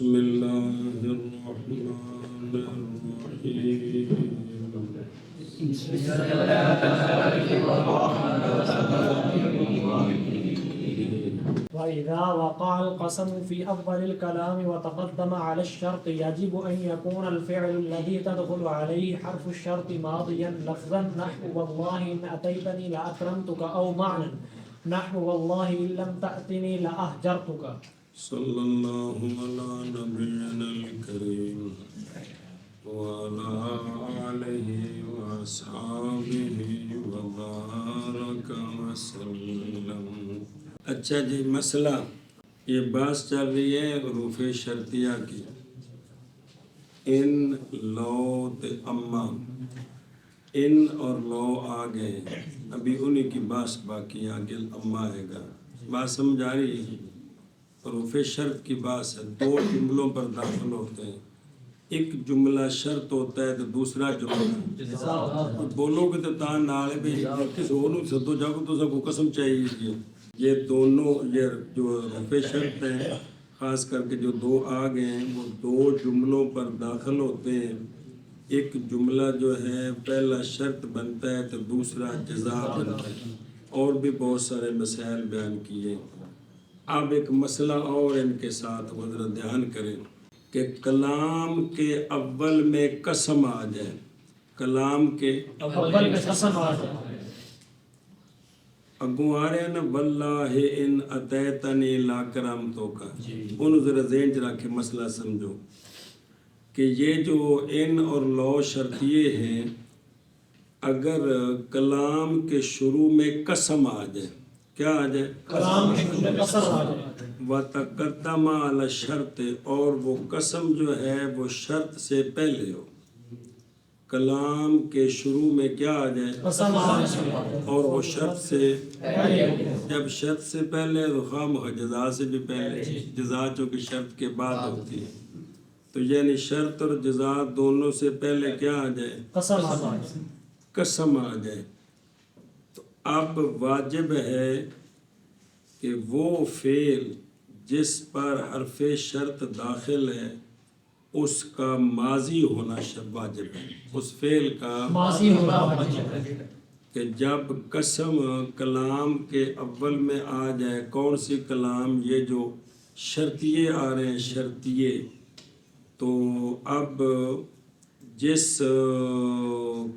بسم اللہ الرحمن الرحیم وإذا وقع القسم في أول الكلام وتقدم على الشرط يجب أن يكون الفعل الذي تدخل عليه حرف الشرط ماضيا لفظا نحو والله إن أتيتني لأكرمتك أو معنى نحو والله إن لم تأتني لأهجرتك. صلی اللہ علی نبینا الکریم وعلی آلہ واصحابہ وبارک وسلم۔ اچھا جی، مسئلہ یہ بحث چل رہی ہے حروف شرطیہ کی، ان لو تے اما، ان اور لو آ گئے، ابھی انہی کی بحث باقی، آگے اما آئے گا۔ بات سمجھ آ رہی ہے؟ حروف شرط کی بات ہے، دو جملوں پر داخل ہوتے ہیں، ایک جملہ شرط ہوتا ہے تو دوسرا جملہ بولو گے تو تاں نال بھی کس ہور نوں سدو جاؤ تو سب کو قسم چاہیے۔ یہ دونوں یہ جو حروف شرط ہیں، خاص کر کے جو دو آ گئے ہیں، وہ دو جملوں پر داخل ہوتے ہیں۔ ایک جملہ جو ہے پہلا شرط بنتا ہے تو دوسرا جزا بنتا ہے، اور بھی بہت سارے مسائل بیان کیے۔ اب ایک مسئلہ اور ان کے ساتھ ذرا دھیان کریں کہ کلام کے اول میں قسم آ جائے، کلام کے اول میں قسم آ جائے، اگوں آ رہے ہیں نا واللہ ان اتیتنی لاکرمتک، انہوں ذرا ذہن چ رکھ کے مسئلہ سمجھو کہ یہ جو ان اور لو شرطیے ہیں، اگر کلام کے شروع میں قسم آ جائے، کیا آ جائے؟ کلام کے شروع میں قسم آ جائے، وَتَقَدَّمَ عَلَى الشَّرْطِ، اور وہ قسم جو ہے وہ شرط سے پہلے ہو۔ کلام کے شروع میں کیا آ جائے؟ قسم آ جائے، اور وہ شرط سے پہلے ہو۔ جب شرط سے پہلے تو خواہ جزا سے بھی پہلے، جزا چونکہ شرط کے بعد ہوتی ہے، تو یعنی شرط اور جزا دونوں سے پہلے کیا آ جائے؟ قسم آ جائے، قسم آ جائے۔ تو اب واجب ہے کہ وہ فعل جس پر حرف شرط داخل ہے اس کا ماضی ہونا واجب ہے، اس فعل کا ماضی ہونا واجب ہے کہ جب قسم کلام کے اول میں آ جائے، کون سی کلام؟ یہ جو شرطیے آ رہے ہیں شرطیے، تو اب جس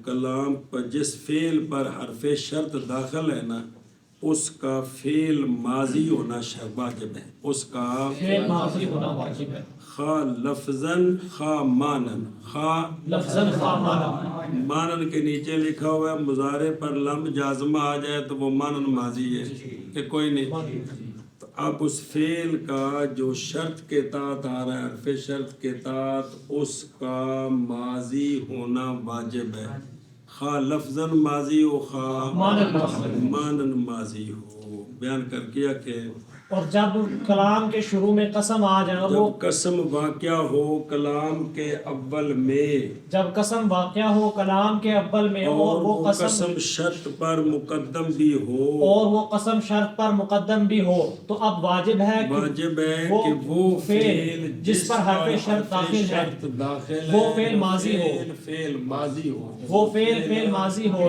کلام پر جس فعل پر حرف شرط داخل ہے نا، اس کا فعل ماضی ہونا واجب ہے، اس کا فعل ماضی ہونا واجب ہے، خواہ لفظاً خواہ مانن، خواہ لفظاً خواہ معنی۔ مانن کے نیچے لکھا ہوا ہے مضارع پر لم جازمہ آ جائے تو وہ مانن ماضی ہے کہ کوئی نہیں۔ تو اب اس فعل کا جو شرط کے تحت آ رہا ہے، حرف شرط کے تحت، اس کا ماضی ہونا واجب ہے، خواہ لفظاً ماضی ہو خواہ مانن ماضی ہو۔ بیان کر کیا کہ اور جب کلام کے شروع میں قسم آ جائے، اور وہ جب قسم واقع ہو کلام کے اول میں، جب قسم واقع ہو کلام کے اول میں، اور وہ قسم شرط پر مقدم بھی ہو، اور وہ قسم شرط پر مقدم بھی ہو، تو اب واجب ہے کہ وہ فعل جس پر حرف شرط داخل ہے وہ فعل ماضی ہو، فعل ماضی ہو، وہ فعل ماضی ہو،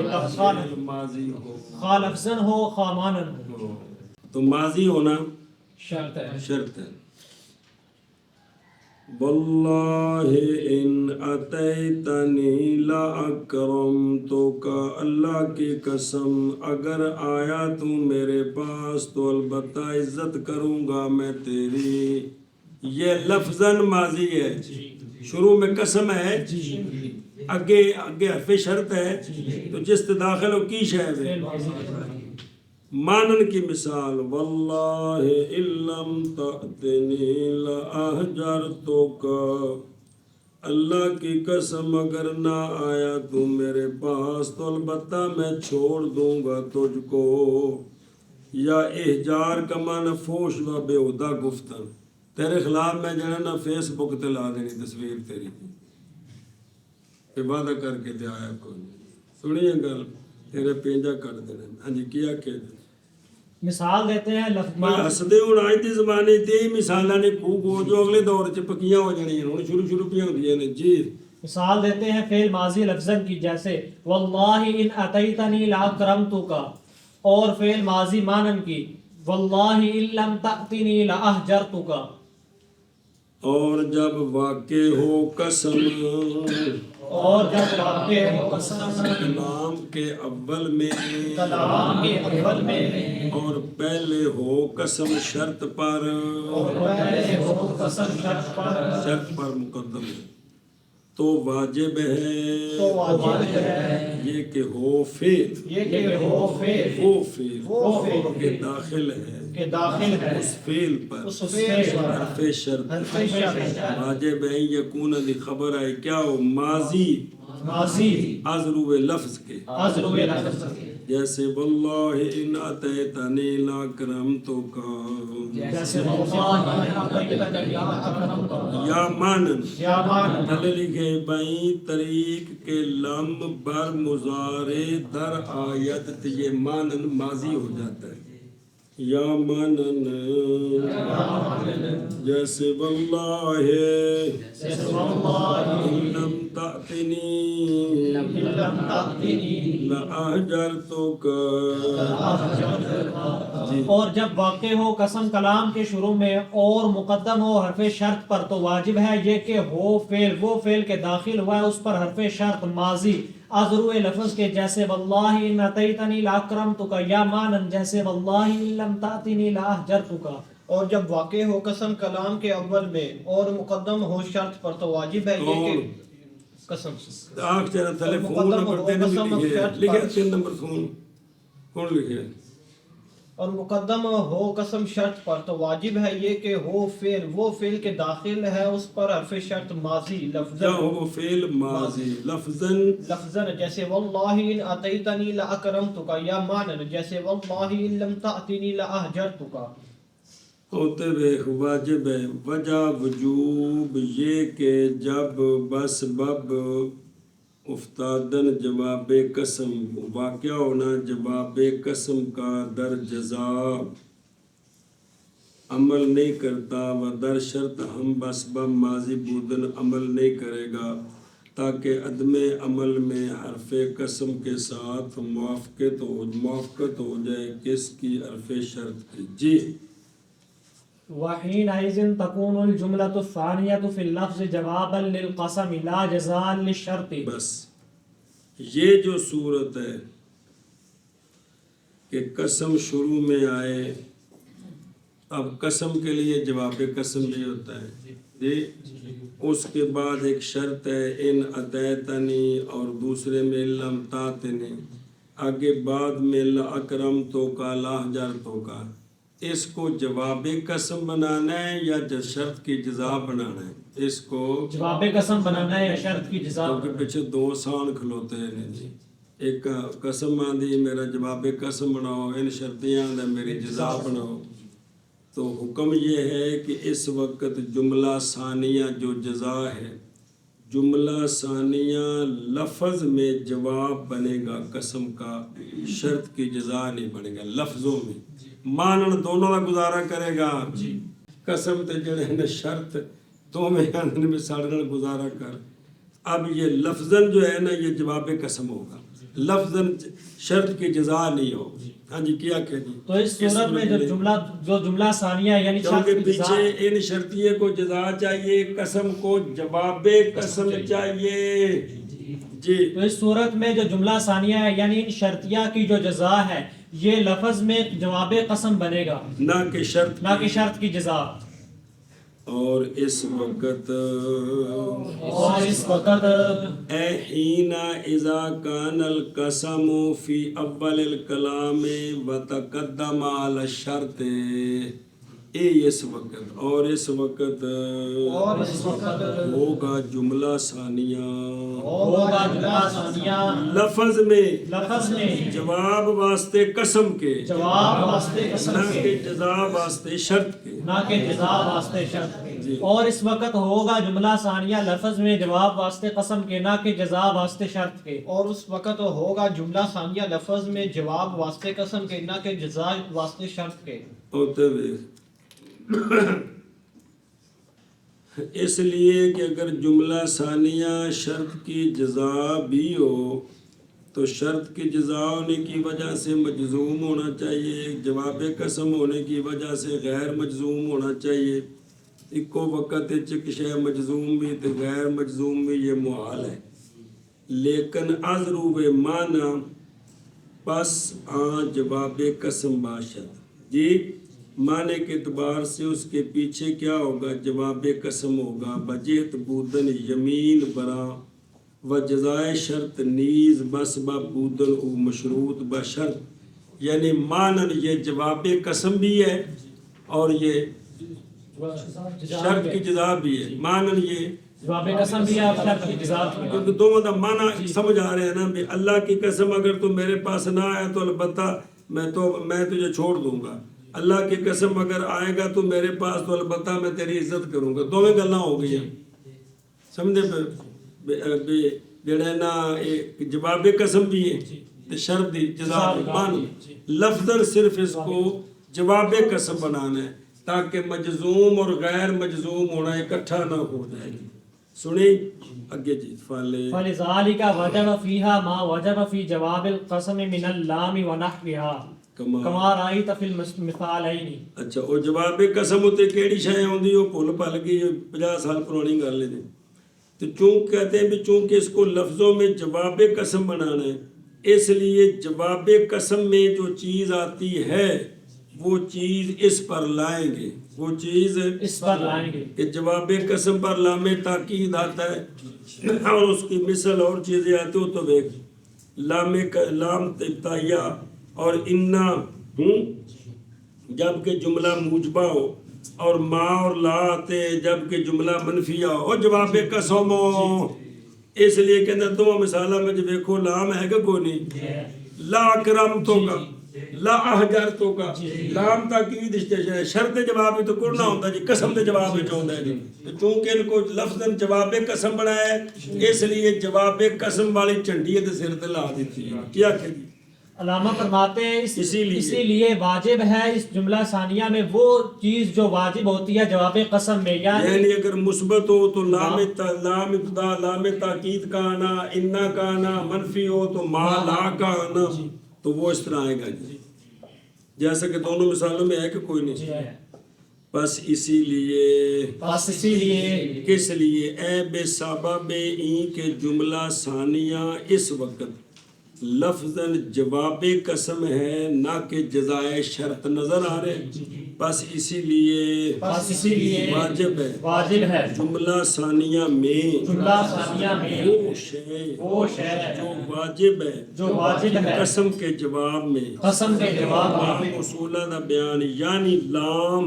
ماضی ہو، خواہ لفظاً ہو خواہ مانن ہو، تو ماضی ہونا شرط ہے۔ شرط ہے۔ واللہ ان اتیتنی لاکرمتک، اللہ کی قسم اگر آیا تو میرے پاس تو البتہ عزت کروں گا میں تیری۔ یہ لفظاً ماضی ہے، شروع میں قسم ہے، آگے حرف شرط ہے، تو جس سے داخل ہو کی شاید ہے مانن کی مثال، واللہ ان لم تأتنی لأہجرتک، اللہ کی قسم اگر نہ آیا تو میرے پاس تو البتہ میں چھوڑ دوں گا تجھ کو۔ یا احجار کا معنی فوش و بےہودہ گفتن، تیرے خلاف میں جانا نا فیس بک تے لا دینی تصویر تیری، وعدہ کر کے تے آیا کوئی نہیں، سنیے گل تیرے پینجا کٹ دینا۔ ہاں جی، کیا کہ مثال دیتے ہیں لفظ ہسدے ہوں آج کے زمانے تے مثالاں نے کو جو اگلے دور چ پکیاں ہو جانیاں ہن شروع پیاں ہوندیاں نے جی مثال دیتے ہیں فعل ماضی لفظاً کی جیسے واللہ ان اتیتنی لاکرمتک، اور فعل ماضی مانن کی واللہ ان لم تأتنی لاہجرتک. اور جب واقع ہو قسم اور جب واقع ہو قسم کلام کے اول میں کلام کے اول میں اور پہلے ہو قسم شرط پر اور پہلے ہو قسم شرط پر مقدم ہے تو واجب ہے تو واجب ہے یہ کہ ہو فعل یہ کہ ہو فعل وہ وہ فعل فعل کہ داخل ہے کہ داخل ہے اس فعل پر اس فعل پر حرف شرط حرف شرط واجب ہے یکون دی خبر ہے کیا ہو ماضی ماضی ازرو لفظ کے ازرو لفظ جیسے واللہ ان اتیتنی لاکرمتک جیسے واللہ یا مانن یا مان تھلے لکھے بائیں طریق کے لم بر مضارع در آیت یہ مانن ماضی ہو جاتا ہے یا مانن جیسے واللہ ان لم تأتنی لأہجرتک اور جب واقع ہو قسم کلام کے شروع میں اور مقدم ہو حرف شرط پر تو واجب ہے یہ کہ ہو فعل وہ فعل کے داخل ہوا ہے اس پر حرف شرط ماضی ازرو لفظ کے جیسے واللہ ان اتیتنی لاکرمتک یا مانن جیسے واللہ ان لم تأتنی لاہجرتک. اور جب واقع ہو قسم کلام کے اول میں اور مقدم ہو شرط پر تو واجب ہے یہ کہ قسم آنکھ چہرہ تھلے فون نمبر 3 لکھے لکھے 3 نمبر فون کون لکھے اور مقدم ہو قسم شرط پر تو واجب ہے یہ کہ ہو فعل وہ فعل کے داخل ہے اس پر حرف شرط ماضی کیا لفظاً ہو فعل ماضی لفظاً لفظاً جیسے واللہ ان اتیتنی لاکرمتک یا مانن جیسے واللہ ان لم تأتنی لاہجرتک. ہوتے ہوئے واجب ہے وجہ وجوب یہ کہ جب بس بب افتادن جواب قسم واقع ہونا جواب قسم کا در جزا عمل نہیں کرتا و در شرط ہم بس بب ماضی بودن عمل نہیں کرے گا تاکہ عدم عمل میں حرف قسم کے ساتھ موافقت ہو جائے کس کی حرف شرط کی جی وحينئذ تكون الجملة الثانية في اللفظ جوابا للقسم لا جزاء للشرط. بس یہ جو صورت ہے کہ قسم شروع میں آئے اب قسم کے لیے جواب قسم بھی ہوتا ہے جی اس کے بعد ایک شرط ہے ان اتیتنی اور دوسرے میں لم تاتنی آگے بعد میں لاکرمتو کا لاہجرتو کا اس کو جواب قسم بنانا ہے یا شرط کی جزا بنانا ہے اس کو جواب قسم بنانا ہے یا شرط کی جزا کیونکہ پیچھے دو آسان کھلوتے ہیں جی ایک قسم آندھی میرا جواب قسم بناؤ ان شرطیاں آندھا میری جزا بناؤ تو حکم یہ ہے کہ اس وقت جملہ ثانیہ جو جزا ہے جملہ ثانیہ لفظ میں جواب بنے گا قسم کا شرط کی جزا نہیں بنے گا لفظوں میں مانن دونوں کا گزارا کرے گا قسم تے جڑے نے شرط دو میں آندھن میں ساڑھن گزارا کر اب یہ لفظاً جو ہے نا یہ جواب قسم ہوگا لفظاً شرط کی جزا نہیں ہوگی ہاں جی کیا کہ جی تو اس صورت میں جو جملہ ثانیہ یعنی شرط کیونکہ کی جزا پیچھے ان شرطیے کو جزا چاہیے قسم کو جواب قسم چاہیے جی تو اس صورت میں جو جملہ ثانیہ ہے یعنی شرطیہ کی جو جزا ہے یہ لفظ میں جواب قسم بنے گا نہ کہ شرط کی جزا. اور اس وقت اے حین اذا کان القسم فی اول الکلام وتقدم علی الشرط اس وقت اور اس وقت ہوگا جملہ ثانیہ لفظ میں جواب واسطے قسم کے نہ کہ جزا واسطے شرط کے جی اور اس وقت ہوگا جملہ ثانیہ لفظ میں جواب واسطے قسم کے نہ کہ جزا واسطے شرط کے. اور اس وقت ہوگا جملہ ثانیہ لفظ میں جواب واسطے قسم کے نہ کہ جزا واسطے شرط کے. ہوتے ہوئے اس لیے کہ اگر جملہ ثانیہ شرط کی جزا بھی ہو تو شرط کی جزا ہونے کی وجہ سے مجزوم ہونا چاہیے، جواب قسم ہونے کی وجہ سے غیر مجزوم ہونا چاہیے. ایکو وقت چکشے مجزوم بھی تو غیر مجزوم بھی، یہ محال ہے. لیکن از روبے معنی پس جواب قسم باشد. جی معنی کے اعتبار سے اس کے پیچھے کیا ہوگا؟ جواب قسم ہوگا. بجیت بودن یمین برا و جزائے شرط نیز بس با بودن او مشروط بشرط. یعنی معنی یہ جواب قسم بھی ہے اور یہ شرط کی جزا بھی ہے. معنی یہ جواب قسم بھی ہے اور شرط کی جزا بھی ہے. کیونکہ دونوں کا معنی سمجھ آ رہے ہیں نا. بھی اللہ کی قسم اگر تو میرے پاس نہ آیا تو البتہ میں تجھے چھوڑ دوں گا. اللہ کی قسم اگر آئے گا تو میرے پاس تو البتہ میں تیری عزت کروں گا. دونوں گلاں ہو گئی ہیں سمجھے. جڑے نا جواب قسم بھی ہے شرط دی جزا بھی. معنی لفظاً صرف اس کو جواب قسم بنانا ہے تاکہ مجزوم اور غیر مجزوم ہونا اکٹھا نہ ہو جائے. سنی اگے جی. فَلِذَلِكَ وَجَبَ فِيهَا مَا وَجَبَ فِي جَوَابِ الْقَسَمِ مِنَ اللَّامِ وَنَحْوِهَا کما رائیت فی المثالین. اچھا وہ جواب قسم ہوتے کیڑی شے ہوندی وہ بھول پل گئی 50 سال پرانی گل ہے. تو چونکہ کہتے ہیں بھی چونکہ اس کو لفظوں میں جواب قسم بنانا ہے اس لیے جواب قسم میں جو چیز آتی ہے وہ چیز اس پر لائیں گے. وہ چیز اس پر لائیں گے کہ جواب قسم پر لام تاکید آتا ہے اور اس کی مثل اور چیزیں آتی ہو تو دیکھ لام ابتدائیہ اور انا جب کہ جملہ موجبہ ہو اور ما اور لا آتے جب کہ جملہ منفیہ ہو جواب قسم ہو. اس لیے کہ اندر دو مثالہ میں جو دیکھو لام ہے کہ کوئی نہیں. لا اکرم تو کا لا احجر تو کا لام تاکید شرط جواب تو کرنا ہوتا جی قسم دے جواب چاہتا ہے جی. چونکہ ان کو لفظاً جواب قسم بنایا ہے اس لیے جواب قسم والی چنڈی ہے سر تے لا دیتی ہے. کیا کہ جی علامہ فرماتے ہیں اسی لیے واجب ہے اس جملہ ثانیہ میں وہ چیز جو واجب ہوتی ہے جواب قسم میں. یعنی اگر مثبت ہو تو لام ابتدا لام تاکید کا آنا انا کا آنا منفی ہو تو ما لا کا آنا تو وہ اس طرح آئے گا جی جیسا کہ دونوں مثالوں میں ہے کہ کوئی نہیں. بس اسی لیے کس لیے اے بے سبب این کے جملہ ثانیہ اس وقت لفظاً جواب قسم ہے نہ کہ جزائے شرط نظر آ رہے. بس اسی لیے واجب ہے جملہ ثانیہ میں وہ شے جو واجب ہے قسم کے جواب میں اصولہ دا بیان یعنی لام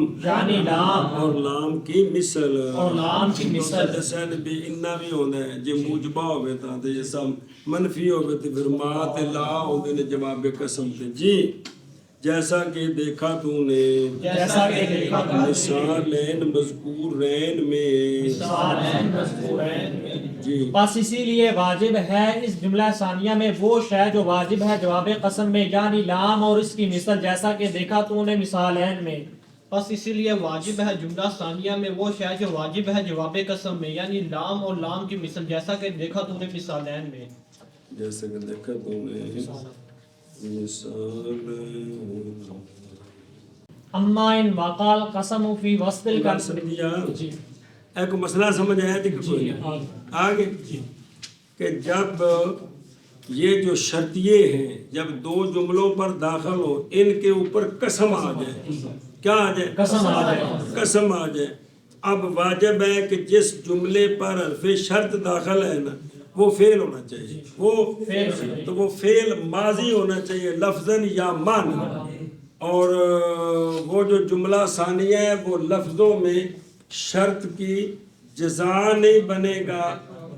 اور لام کی مثل دسن بھی انہا بھی ہونا ہے جی موجبہ ہوئے تھا تو یہ سب منفی ہوئے تھے پھر ما تے لا ہوئے نے جواب قسم تھے. جی جیسا کہ دیکھا تو نے مثالین مذکور رین میں جی. بس اسی لیے واجب ہے اس جملہ ثانیہ میں وہ شے جو واجب ہے جواب قسم میں یعنی لام اور اس کی مثل جیسا کہ دیکھا تو نے مثالین میں. بس اسی لیے واجب ہے جملہ ثانیہ میں وہ شے جو واجب ہے جواب قسم میں یعنی لام اور لام کی مثل جیسا کہ دیکھا تو نے مثالین میں. جیسا کہ دیکھا تو نے مثال. اما ان وقال قسم فی وسط جی ایک مسئلہ سمجھ آیا تھی کہ کوئی آگے کہ جب یہ جو شرطیے ہیں جب دو جملوں پر داخل ہو ان کے اوپر قسم آ جائے. کیا آ جائے؟ قسم آ جائے. اب واجب ہے کہ جس جملے پر حرف شرط داخل ہے نا وہ فعل ہونا چاہیے. وہ فعل ماضی ہونا چاہیے لفظاً یا معنی. اور وہ جو جملہ ثانیہ ہے وہ لفظوں میں شرط کی جزا نہیں بنے گا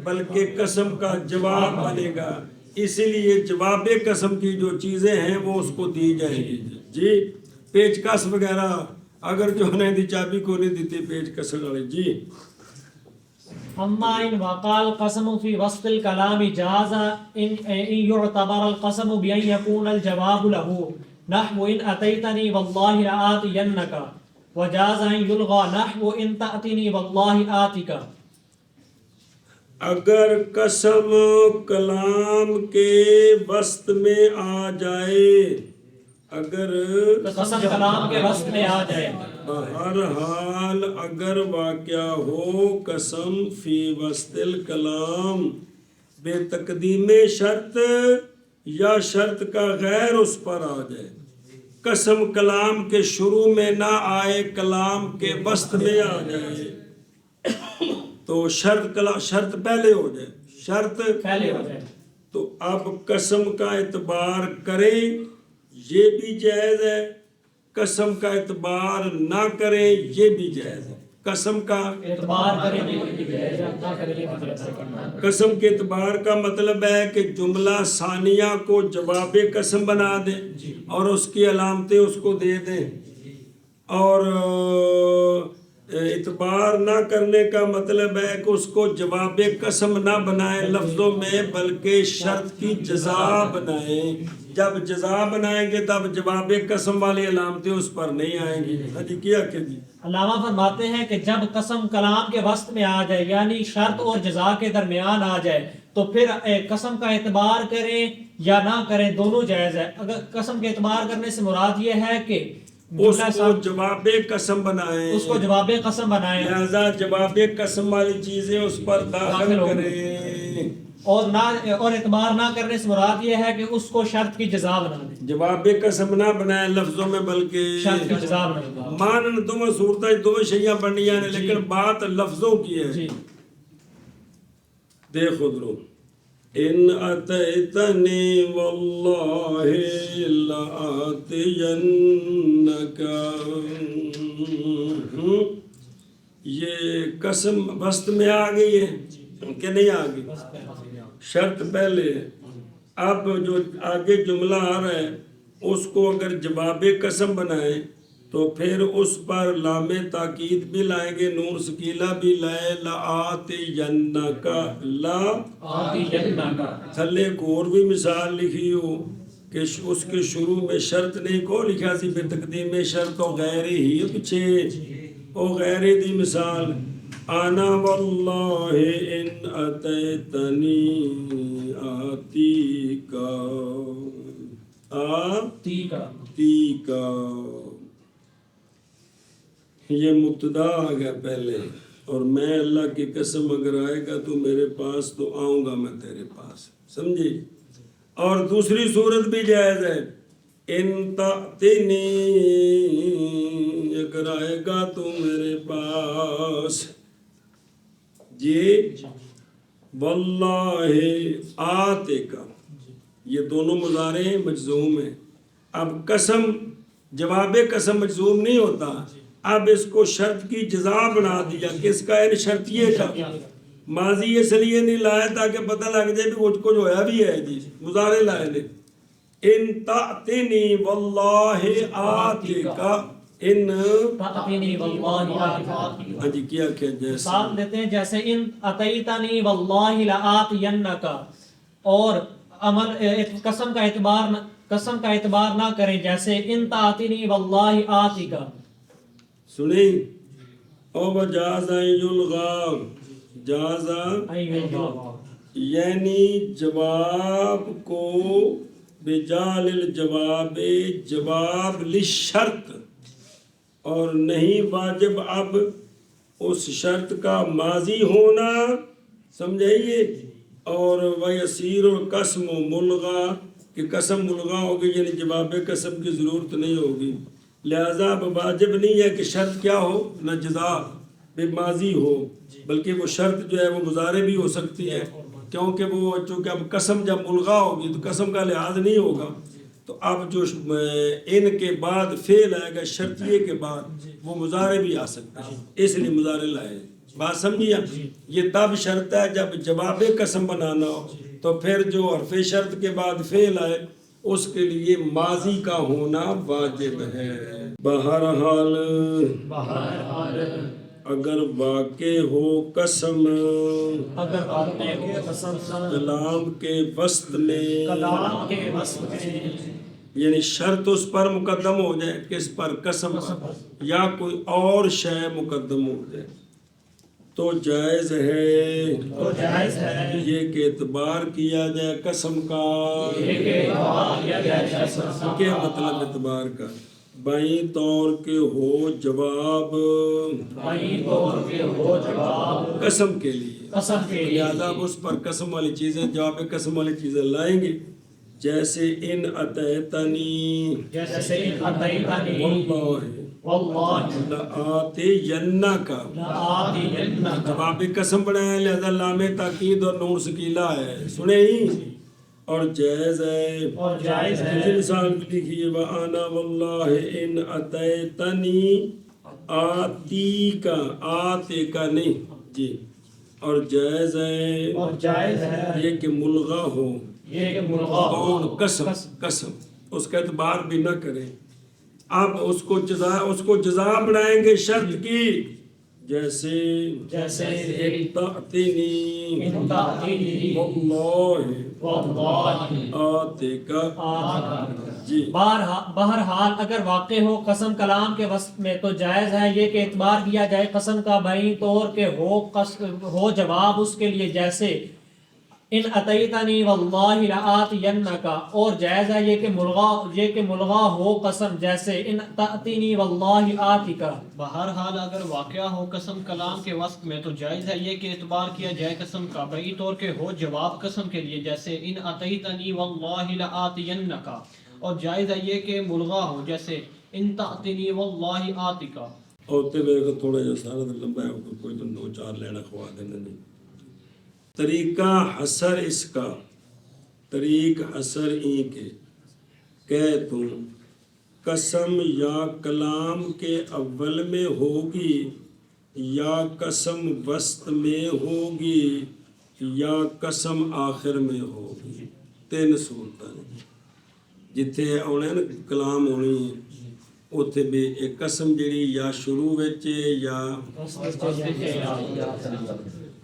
بلکہ قسم کا جواب بنے گا. اسی لیے جواب قسم کی جو چیزیں ہیں وہ اس کو دی جائیں گی. جی پیچ کس وغیرہ اگر جو نہیں دی چابی کو نہیں دیتی پیچ کسر والے جی اما ان وقع القسم في وسط الكلام جاز ان يعتبر القسم بأن يكون الجواب له نحو ان اتيتني والله لآتينك وجاز ان يلغى نحو ان تأتني والله آتك. اگر قسم کلام کے وسط میں آ جائے اگر قسم کلام کے وسط میں آ جائے بہرحال اگر واقعہ ہو قسم فی وسط الکلام بے تقدیم شرط یا شرط کا غیر اس پر آ جائے قسم کلام کے شروع میں نہ آئے کلام کے وسط میں آ جائے تو شرط پہلے ہو جائے شرط پہلے ہو جائے تو اب قسم کا اعتبار کریں یہ بھی جائز ہے قسم کا اعتبار نہ کریں یہ بھی جائز ہے قسم کا اعتبار کریں نہ کریں. قسم کے اعتبار کا مطلب ہے کہ جملہ ثانیہ کو جواب قسم بنا دیں اور اس کی علامتیں اس کو دے دیں اور اعتبار نہ کرنے کا مطلب ہے کہ اس کو جواب قسم نہ بنائیں لفظوں میں بلکہ شرط کی جزا بنائیں جب جزا بنائیں گے تب جواب قسم والی علامتیں اس پر نہیں آئیں گی. حجی کیا کہ جی علامہ فرماتے ہیں کہ جب قسم کلام کے وسط میں آ جائے یعنی شرط اور جزا کے درمیان آ جائے تو پھر قسم کا اعتبار کریں یا نہ کریں دونوں جائز ہے. اگر قسم کے اعتبار کرنے سے مراد یہ ہے کہ اس کو جواب قسم بنائیں اس کو جواب قسم بنائیں لہذا جواب قسم والی چیزیں اس پر داخل کریں اور اعتبار نہ کرنے سے مراد یہ ہے کہ اس کو شرط کی جزا بنا دیں جواب قسم نہ بنائیں لفظوں میں بلکہ شرط کی جزا بنا دیں. مانن دو صورتیں دو شیاں بنیاں نے لیکن بات لفظوں کی ہے جی دیکھو درو ان اتیتنی واللہ لآتینک یہ قسم وسط میں آ گئی ہے کہ نہیں آ گئی شرط پہلے ہے اب جو آگے جملہ آ رہا ہے اس کو اگر جواب قسم بنائیں تو پھر اس پر لام تاکید بھی لائیں گے نون سکیلا بھی لائے لآتینک تھلے ایک اور بھی مثال لکھی ہو کہ اس کے شروع میں شرط نہیں کو لکھا سی بے تقدیم شرط و غیر ہی پیچھے او غیر دی مثال انا واللہ ان اتیتنی آتیکا آتیکا یہ مبتدا آ گیا پہلے اور میں اللہ کی قسم اگر آئے گا تو میرے پاس تو آؤں گا میں تیرے پاس سمجھی اور دوسری صورت بھی جائز ہے ان تأتنی اگر آئے گا تو میرے پاس جی واللہ آتے کا یہ دونوں مضارع مجزوم ہیں اب قسم جواب قسم مجزوم نہیں ہوتا اب اس کو شرط کی جزا بنا دیا کس کا ہے شرط یہ تھا ماضی اس لیے نہیں لایا تاکہ پتہ لگ جائے بھی کچھ ہوا بھی ہے جی مضارع لائے نے ان تأتنی واللہ آتے کا ان تأتنی واللہ آتیک. ہاں جی کیا کہ جیسے مثال دیتے ہیں جیسے ان اتیتنی واللہ لآتینک اور قسم کا اعتبار نہ کریں جیسے ان تأتنی واللہ آتیک. سنیں او بجاز یلغا جازا یعنی جواب کو بجال الجواب جواب للشرط اور نہیں واجب اب اس شرط کا ماضی ہونا سمجھائیے اور ویسیر القسم ملغا کہ قسم ملغا ہوگی یعنی جواب قسم کی ضرورت نہیں ہوگی لہذا اب واجب نہیں ہے کہ شرط کیا ہو نہ جزا بے ماضی ہو بلکہ وہ شرط جو ہے وہ مضارع بھی ہو سکتی ہے کیونکہ وہ چونکہ اب قسم جب ملغا ہوگی تو قسم کا لحاظ نہیں ہوگا تو اب جو ان کے بعد فعل آئے گا شرطیے کے بعد وہ مضارع بھی آ سکتا ہے اس لیے مضارع لائے بات سمجھیے یہ تب شرط ہے جب جواب قسم بنانا ہو تو پھر جو حرف شرط کے بعد فعل آئے اس کے لیے ماضی کا ہونا واجب ہے۔ بہرحال اگر واقع ہو قسم اگر واقع ہو قسم کلام کے وسط میں، کلام کے وصف میں، یعنی شرط اس پر مقدم ہو جائے، کس پر؟ قسم پر، یا کوئی اور شے مقدم ہو جائے، تو جائز ہے تو جائز ہے یہ کہ اعتبار کیا جائے قسم کا۔ یہ کہ اعتبار کیا جائے قسم کا۔ کیا مطلب اعتبار کا؟ بائیں طور کے ہو جواب بائیں طور کے ہو جواب قسم کے لیے، قسم کے لیے، لہذا اب اس پر قسم والی چیزیں، جواب قسم والی چیزیں لائیں گے، جیسے ان اتیتنی جیسے ان اتیتنی واللہ واللہ لآتینک، لآتینک، جواب قسم بنایا ہے، لہذا لام تاکید اور نون ثقیلہ ہے، سنے ہی، اور جائز ہے۔ اور جائز ہے دوسری مثال لکھیے، وَأَنَا وَاللَّهِ إِنْ أَتَيْتَنِي آتِيكَ، آتِكَ نہیں جی، اور جائز ہے اور جائز ہے یہ کہ ملغا ہو، یہ کہ ملغا ہو، کون؟ قسم، اس کا اعتبار بھی نہ کریں، اب اس کو جزا بنائیں گے شرط کی، جیسے جیسے تأتینی ان تأتینی واللہ واللہ آتِكَ جی۔ بہرحال اگر واقع ہو قسم کلام کے وسط میں تو جائز ہے یہ کہ اعتبار کیا جائے قسم کا بائیں طور کے ہو جواب اس کے لیے، جیسے ان اتیتنی واللہ لآتینک، اور جائز ہے یہ کہ ملغا ہو قسم، جیسے ان تأتینی واللہ آتیک۔ بہرحال اگر واقعہ ہو قسم کلام کے وسط میں تو جائز ہے یہ کہ اعتبار کیا جائے قسم کا بئی طور کے ہو جواب قسم کے لیے، جیسے ان اتیتنی واللہ لآتینک، اور جائز ہے یہ کہ ملغا ہو، جیسے ان تأتینی واللہ آتیک۔ ہوتے ہوئے تھوڑا جا سارا دن لمبا ہے، کوئی تم دو چار لینا خوا دینا نہیں۔ طریقہ حسر اس کا، طریق حسر این کے، کہ تم قسم یا کلام کے اول میں ہوگی یا قسم وسط میں ہوگی یا قسم آخر میں ہوگی، تین صورتیں جتھے آنے نا کلام ہونی ہے، اتنے بھی ایک قسم جڑی یا شروع وچ یا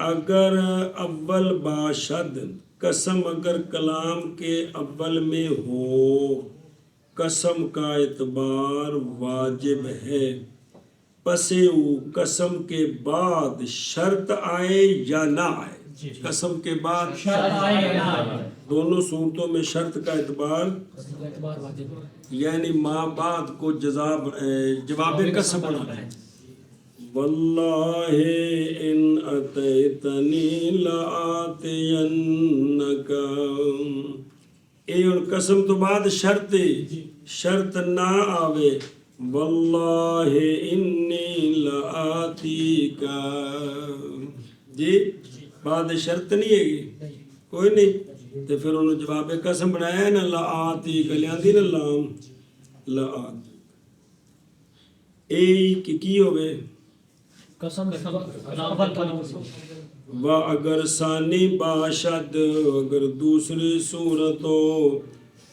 اگر اول باشد، قسم اگر کلام کے اول میں ہو، قسم کا اعتبار واجب ہے، پسے او قسم کے بعد شرط آئے یا نہ آئے، قسم کے بعد شرط آئے یا نہ آئے، دونوں صورتوں میں شرط کا اعتبار یعنی ما بعد کو جواب قسم بنا ہے۔ واللہ ان اتیتنی لآتینک، اے اور قسم تو بعد شرط نہ آوے، واللہ انی لآتیک جی، بعد شرط نہیں ہے گی کوئی نہیں، تو پھر انہوں جواب قسم بنایا ہے نا، لآتیک لیاندی نا لام، لآتیک اے کی ہوئے قسم اول کلام و اگر ثانی باشد، اگر دوسری صورت ہو،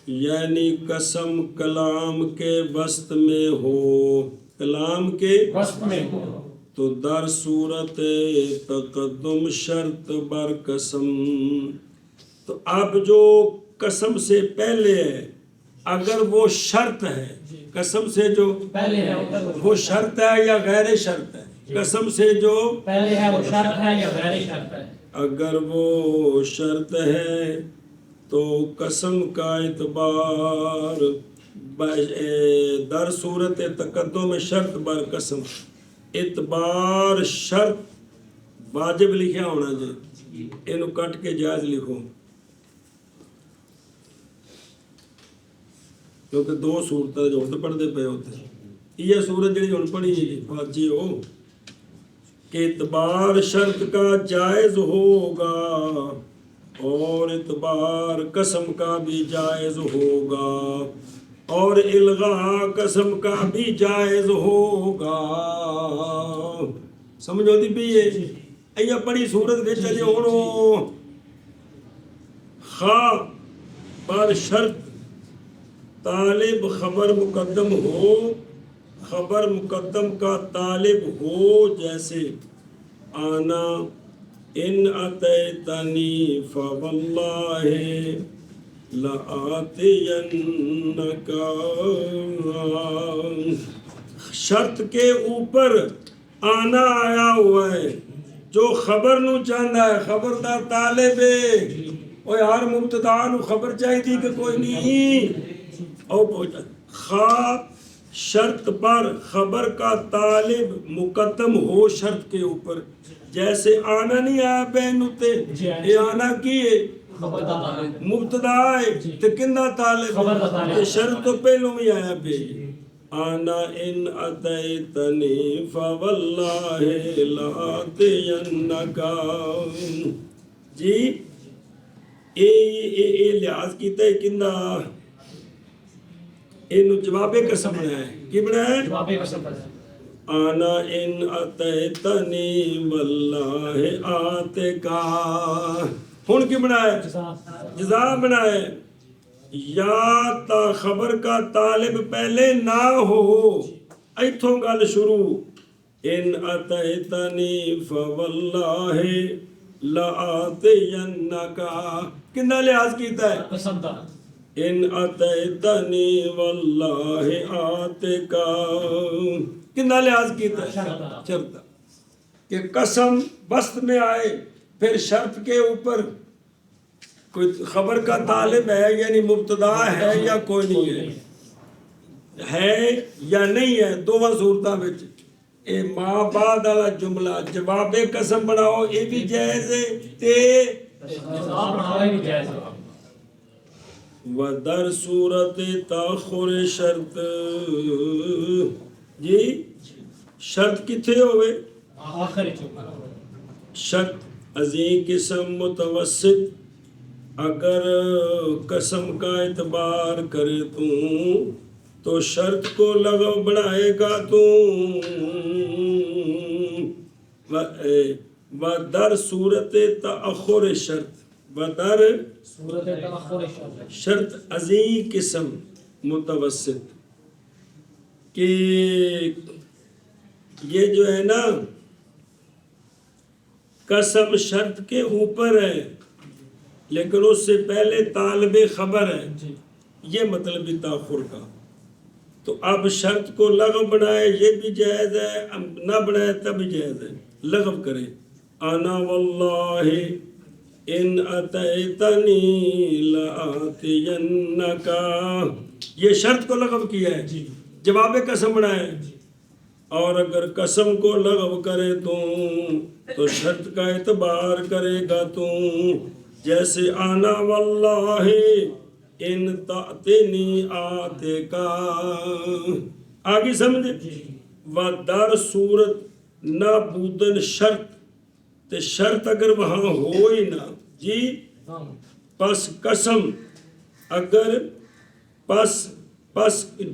یعنی قسم کلام کے وسط میں ہو، کلام کے وسط میں ہو، تو در صورت تقدم شرط بر قسم، تو اب جو قسم سے پہلے ہے اگر وہ شرط ہے، قسم سے جو پہلے ہے وہ شرط ہے یا غیر شرط ہے، قسم سے جو پہلے ہے وہ شرط ہے یا غیر شرط ہے، اگر وہ شرط ہے تو قسم کا اعتبار در صورت تقدم شرط بر قسم، اعتبار شرط واجب لکھیا ہونا جی، اینو کٹ کے جائز لکھو، کیونکہ دو صورتیں جو ہن پڑھتے پے ہوتے ہیں، یہ صورت جڑی ہن پڑھی ہے فاجی ہو کہ اعتبار شرط کا جائز ہوگا اور اعتبار قسم کا بھی جائز ہوگا اور الغاء قسم کا بھی جائز ہوگا، سمجھو دی بھی یہ پڑھی صورت وچ جے ہن خا پر شرط طالب خبر مقدم ہو، خبر مقدم کا طالب ہو، جیسے آنا ان اتیتنی فواللہ لآتینک، شرط کے اوپر آنا آیا ہوا ہے، جو خبر نو چاہتا ہے، خبر دا طالب ہے، او یار مبتدا نو خبر چاہی تھی کہ کوئی نہیں، او خواہ شرط پر خبر کا طالب مقدم ہو شرط کے اوپر، جیسے آنا نہیں آیا بین اتے، یہ آنا کی ہے مبتدا ہے، تو کندہ طالب ہے، شرط تو پہلوں میں آیا بے، آنا ان اتیتنی فواللہ لآتینک، جی اے لحاظ کیتا ہے کندہ انہوں جواب قسم بنائے، کی بنائے؟ جواب قسم آنا ان اتیتنی واللہ آتکا، ہون کی بنائے؟ جزا بنائے، یا تا خبر کا طالب پہلے نہ ہو، ایتھوں گل شروع، ان اتیتنی فواللہ لآتینک، کندہ لحاظ کیتا ہے؟ قسم دا ان اتیتنی واللہ آتکا، کندہ لحاظ کیتا ہے؟ شرط کہ قسم بست میں آئے، پھر شرط کے اوپر کوئی خبر کا طالب ہے یعنی مبتدا ہے یا کوئی نہیں ہے یا نہیں ہے، دونوں صورتوں میں اے ماں بعد والا جملہ جواب قسم بناؤ، یہ بھی جائز ہے تے جواب بناوے بھی جائز ہے، ودر صورت تاخر شرط، جی شرط کتھے ہوئے؟ آخری چکا شرط عظیم قسم متوسط، اگر قسم کا اعتبار کرے تو شرط کو لغو بنائے گا ودر صورت تاخر شرط، ودر صورت تاخر شرط عظیم قسم متوسط، کہ یہ جو ہے نا قسم شرط کے اوپر ہے لیکن اس سے پہلے طالب خبر ہے، یہ مطلب تاخر کا، تو اب شرط کو لغو بنائے یہ بھی جائز ہے، نہ بنائے تب بھی جائز ہے، لغو کرے، انا واللہ ان اتیتنی لآتینک، یہ شرط کو لغو کیا ہے، جواب قسم بنائے، اور اگر قسم کو لغو کرے تو شرط کا اعتبار کرے گا جیسے آنا واللہ ان تأتنی آتکا، آگے سمجھے، ودر صورت نہ بودن شرط، تے شرط اگر وہاں ہو ہی نہ، جی پس قسم اگر پس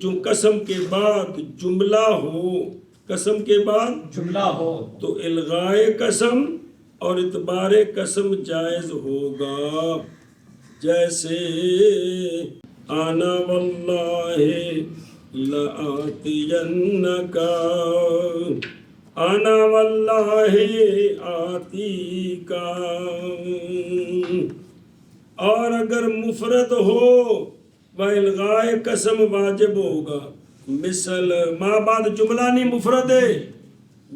جو قسم کے بعد جملہ ہو، قسم کے بعد جملہ ہو تو الغائے قسم اور اعتبار قسم جائز ہوگا، جیسے آنا واللہ لآتینک، آنا واللہ آتیکا، اور اگر مفرد ہو الغائے قسم واجب ہوگا، مثل ما بعد جملہ نہیں مفرد ہے،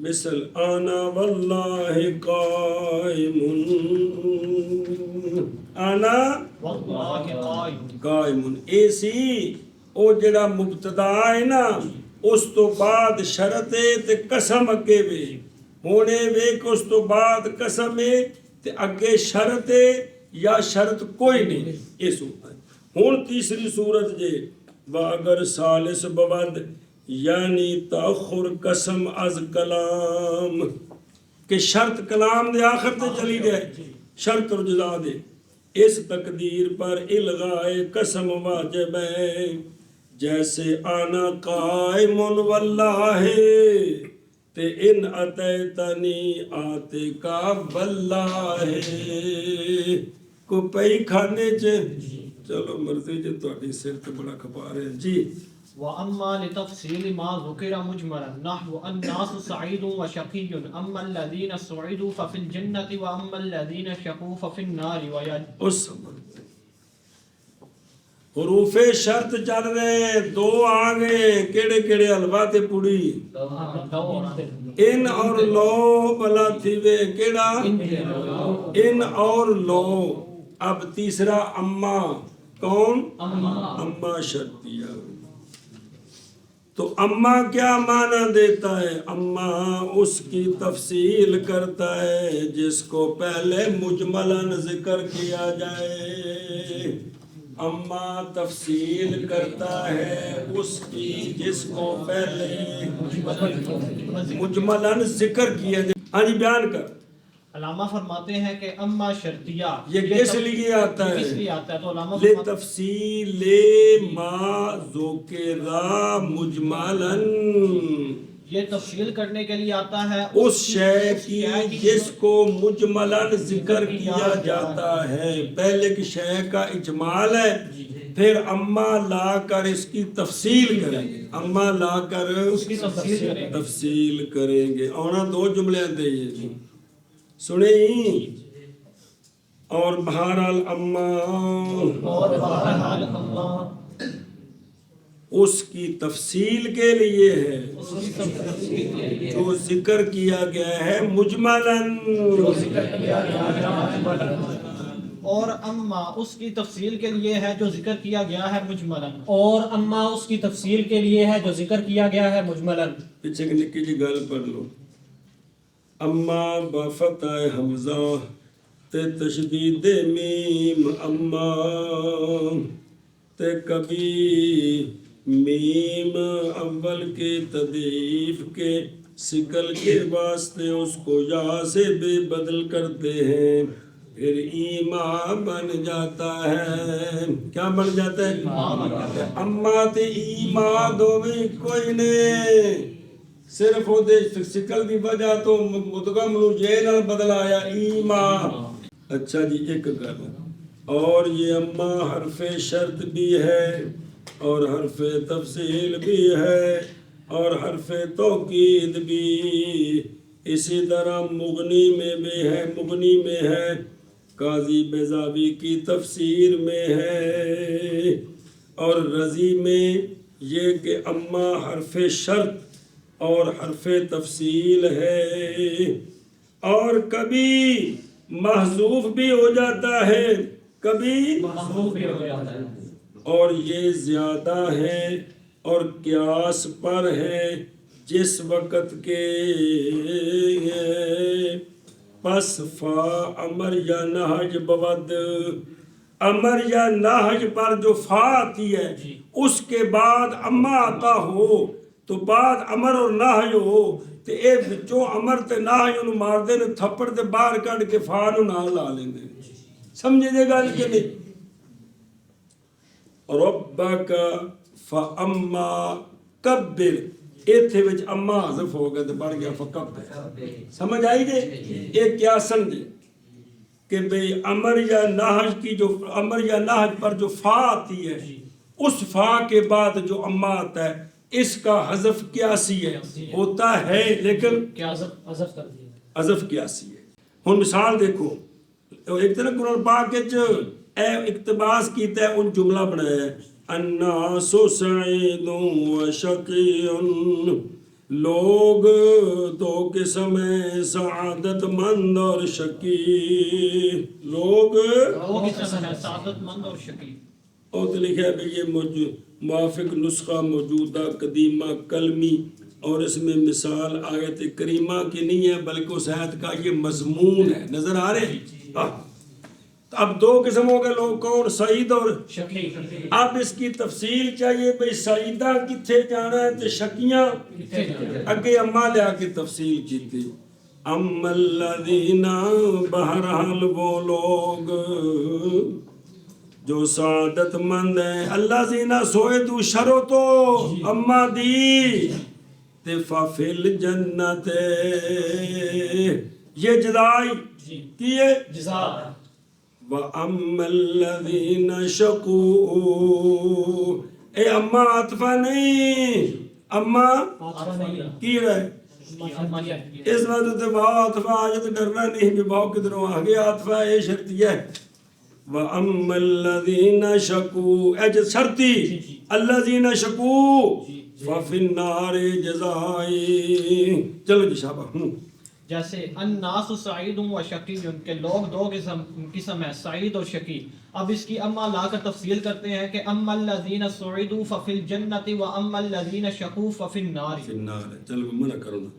مثل آنا واللہ قائم، آنا واللہ قائم، قائم، ایسی او جڑا مبتدا ہے نا اس تو بعد شرط ہے تے قسم اگے وے ہونے وے، کہ اس تو بعد قسم ہے تے اگے شرط ہے یا شرط کوئی نہیں، یہ صورت ہے۔ ہون تیسری صورت جے اگر ثالث بود یعنی تاخر قسم از کلام، کہ شرط کلام دے آخر تے چلی جائے، شرط اور جزا دے، اس تقدیر پر الغائے قسم واجب ہے، جیسے آنا قائم واللہ تے ان اتیتنی آتکا واللہ، کو پئی کھانے چ چلو مرضی جی تہاڈی سر تے بڑا کھپا رہے ہیں جی. وَأَمَّا لِتَفْصِيلِ مَا ذُكِرَ مُجْمَلًا نَحْوُ النَّاسُ سَعِيدٌ وَشَقِيٌّ أَمَّا الَّذِينَ سُعِدُوا فَفِي الْجَنَّةِ وَأَمَّا الَّذِينَ شَقُوا فَفِي النَّارِ اس حروف شرط چل رہے ہیں. 2 آ گئے. کیڑے کیڑے الفاظ پوڑی ان اور لو بلا تھی وے کیڑا ان اور لو. اب تیسرا اما. کون؟ اما شرطیہ. تو اما کیا معنی دیتا ہے؟ اما اس کی تفصیل کرتا ہے جس کو پہلے مجملاً ذکر کیا جائے. اما تفصیل کرتا ہے اس کی جس کو پہلے مجملاً ذکر کیا جائے. ہاں جی بیان کر. علامہ فرماتے ہیں کہ اما شرطیہ یہ کس لیے آتا ہے؟ کس لیے آتا ہے؟ تو علامہ لے تفصیل ما ذکر مجملاً. یہ تفصیل کرنے کے لیے آتا ہے اس شے کی جس کو مجملاً ذکر کیا جاتا ہے. پہلے کی شے کا اجمال ہے پھر اما لا کر اس کی تفصیل کریں گے. اما لا کر اس کی تفصیل کریں گے. اونا 2 جملے دئیے سنیں. اور بہرحال اما اس کی تفصیل کے لیے ہے جو ذکر کیا گیا ہے مجملاً. اور اما اس کی تفصیل کے لیے ہے جو ذکر کیا گیا ہے مجملاً. اور اما اس کی تفصیل کے لیے ہے جو ذکر کیا گیا ہے مجملاً. پیچھے کی نکی جی گل پڑھ لو. اما بفتح حمزہ تے تشدید میم اما تے کبھی میم اول کے تضعیف کے سکل کے واسطے اس کو یا سے بے بدل کرتے ہیں پھر ایما بن جاتا ہے. کیا بن جاتا ہے؟ اما تے ایما دو بھی کوئی نہیں. صرف وہ دے سکل دی وجہ تو مدغم نو جے نال بدل آیا ایما. اچھا جی ایک گل اور یہ اما حرف شرط بھی ہے اور حرف تفصیل بھی ہے اور حرف توکید بھی. اسی طرح مغنی میں بھی ہے. مغنی میں ہے. قاضی بیضاوی کی تفسیر میں ہے. اور رضی میں یہ کہ اما حرف شرط اور حرف تفصیل ہے اور کبھی محذوف بھی ہو جاتا ہے کبھی محذوف بھی ہو جاتا ہے. اور یہ زیادہ ہے اور قیاس پر ہے جس وقت کے پس فا امر یا نہج بود. امر یا نہج پر جو فا آتی ہے اس کے بعد اما آتا ہو تو بعد امر اور نہج ہو تے اے بچوں امر تے نہج انہوں مار دے نے تھپڑ تے باہر کٹ کے فا نو نہ لا لیں دے. سمجھے دے گل کہ نہیں؟ ربک فاما کبر ایتھے وچ اما حذف ہو گیا تے بن گیا فکبر. سمجھ آئی جے؟ یہ کیا سمجھے کہ بھئی امر یا نہج کی جو امر یا نہج پر جو فا آتی ہے اس فا کے بعد جو اما آتا ہے اس کا حذف قیاسی ہے ہوتا ہے لیکن حذف کر دیا. حذف قیاسی ہے. ہن مثال دیکھو ایک طرح قرآن پاک وچ اے اقتباس کیتا ہے ان جملہ بنایا ہے الناس سعید و شقی. لوگ 2 قسم ہیں سعادت مند اور شقی. لوگ سعادت مند اور شقی. اور تو لکھا ہے یہ موافق نسخہ موجودہ قدیمہ کلمی اور اس میں مثال آیت کریمہ کی نہیں ہے بلکہ اس آیت کا یہ مضمون ہے. نظر آ رہے ہیں؟ اب 2 قسم ہو گئے لوگ کون؟ سعید اور شقی. اب اس کی تفصیل چاہیے بھئی سعیدہ کتھے جانا ہے تے شقیاں اگے اما لیا کے تفصیل کی تھی. ام الذین بہرحال وہ لوگ جو سعادت مند ہیں اللہ زینہ سوئے تو شرو تو اما دی تے فافل جنت یہ جزائی کیے جزا وَأَمَّا الَّذِينَ شَقُوا اے اما عطفہ نہیں، اما کی رہے اس وقت تے باؤ عطفہ آ جائے تو ڈرنا نہیں بھی باؤ کدھروں آ گیا، عطفہ اے شرطیہ ہے۔ وَأَمَّا الَّذِينَ شَقُوا اے جو شرطی الَّذِينَ شَقُوا فَفِي النَّارِ جَزَائِهِمْ۔ چلو جی شابہ جیسے الناس سعید و شقی، کے لوگ دو قسم ہے، سعید اور شقی۔ اب اس کی اما لا کر تفصیل کرتے ہیں کہ اما الذین سعدوا ففی الجنۃ و اما الذین شقوا ففی النار۔ چلو منع کرو نا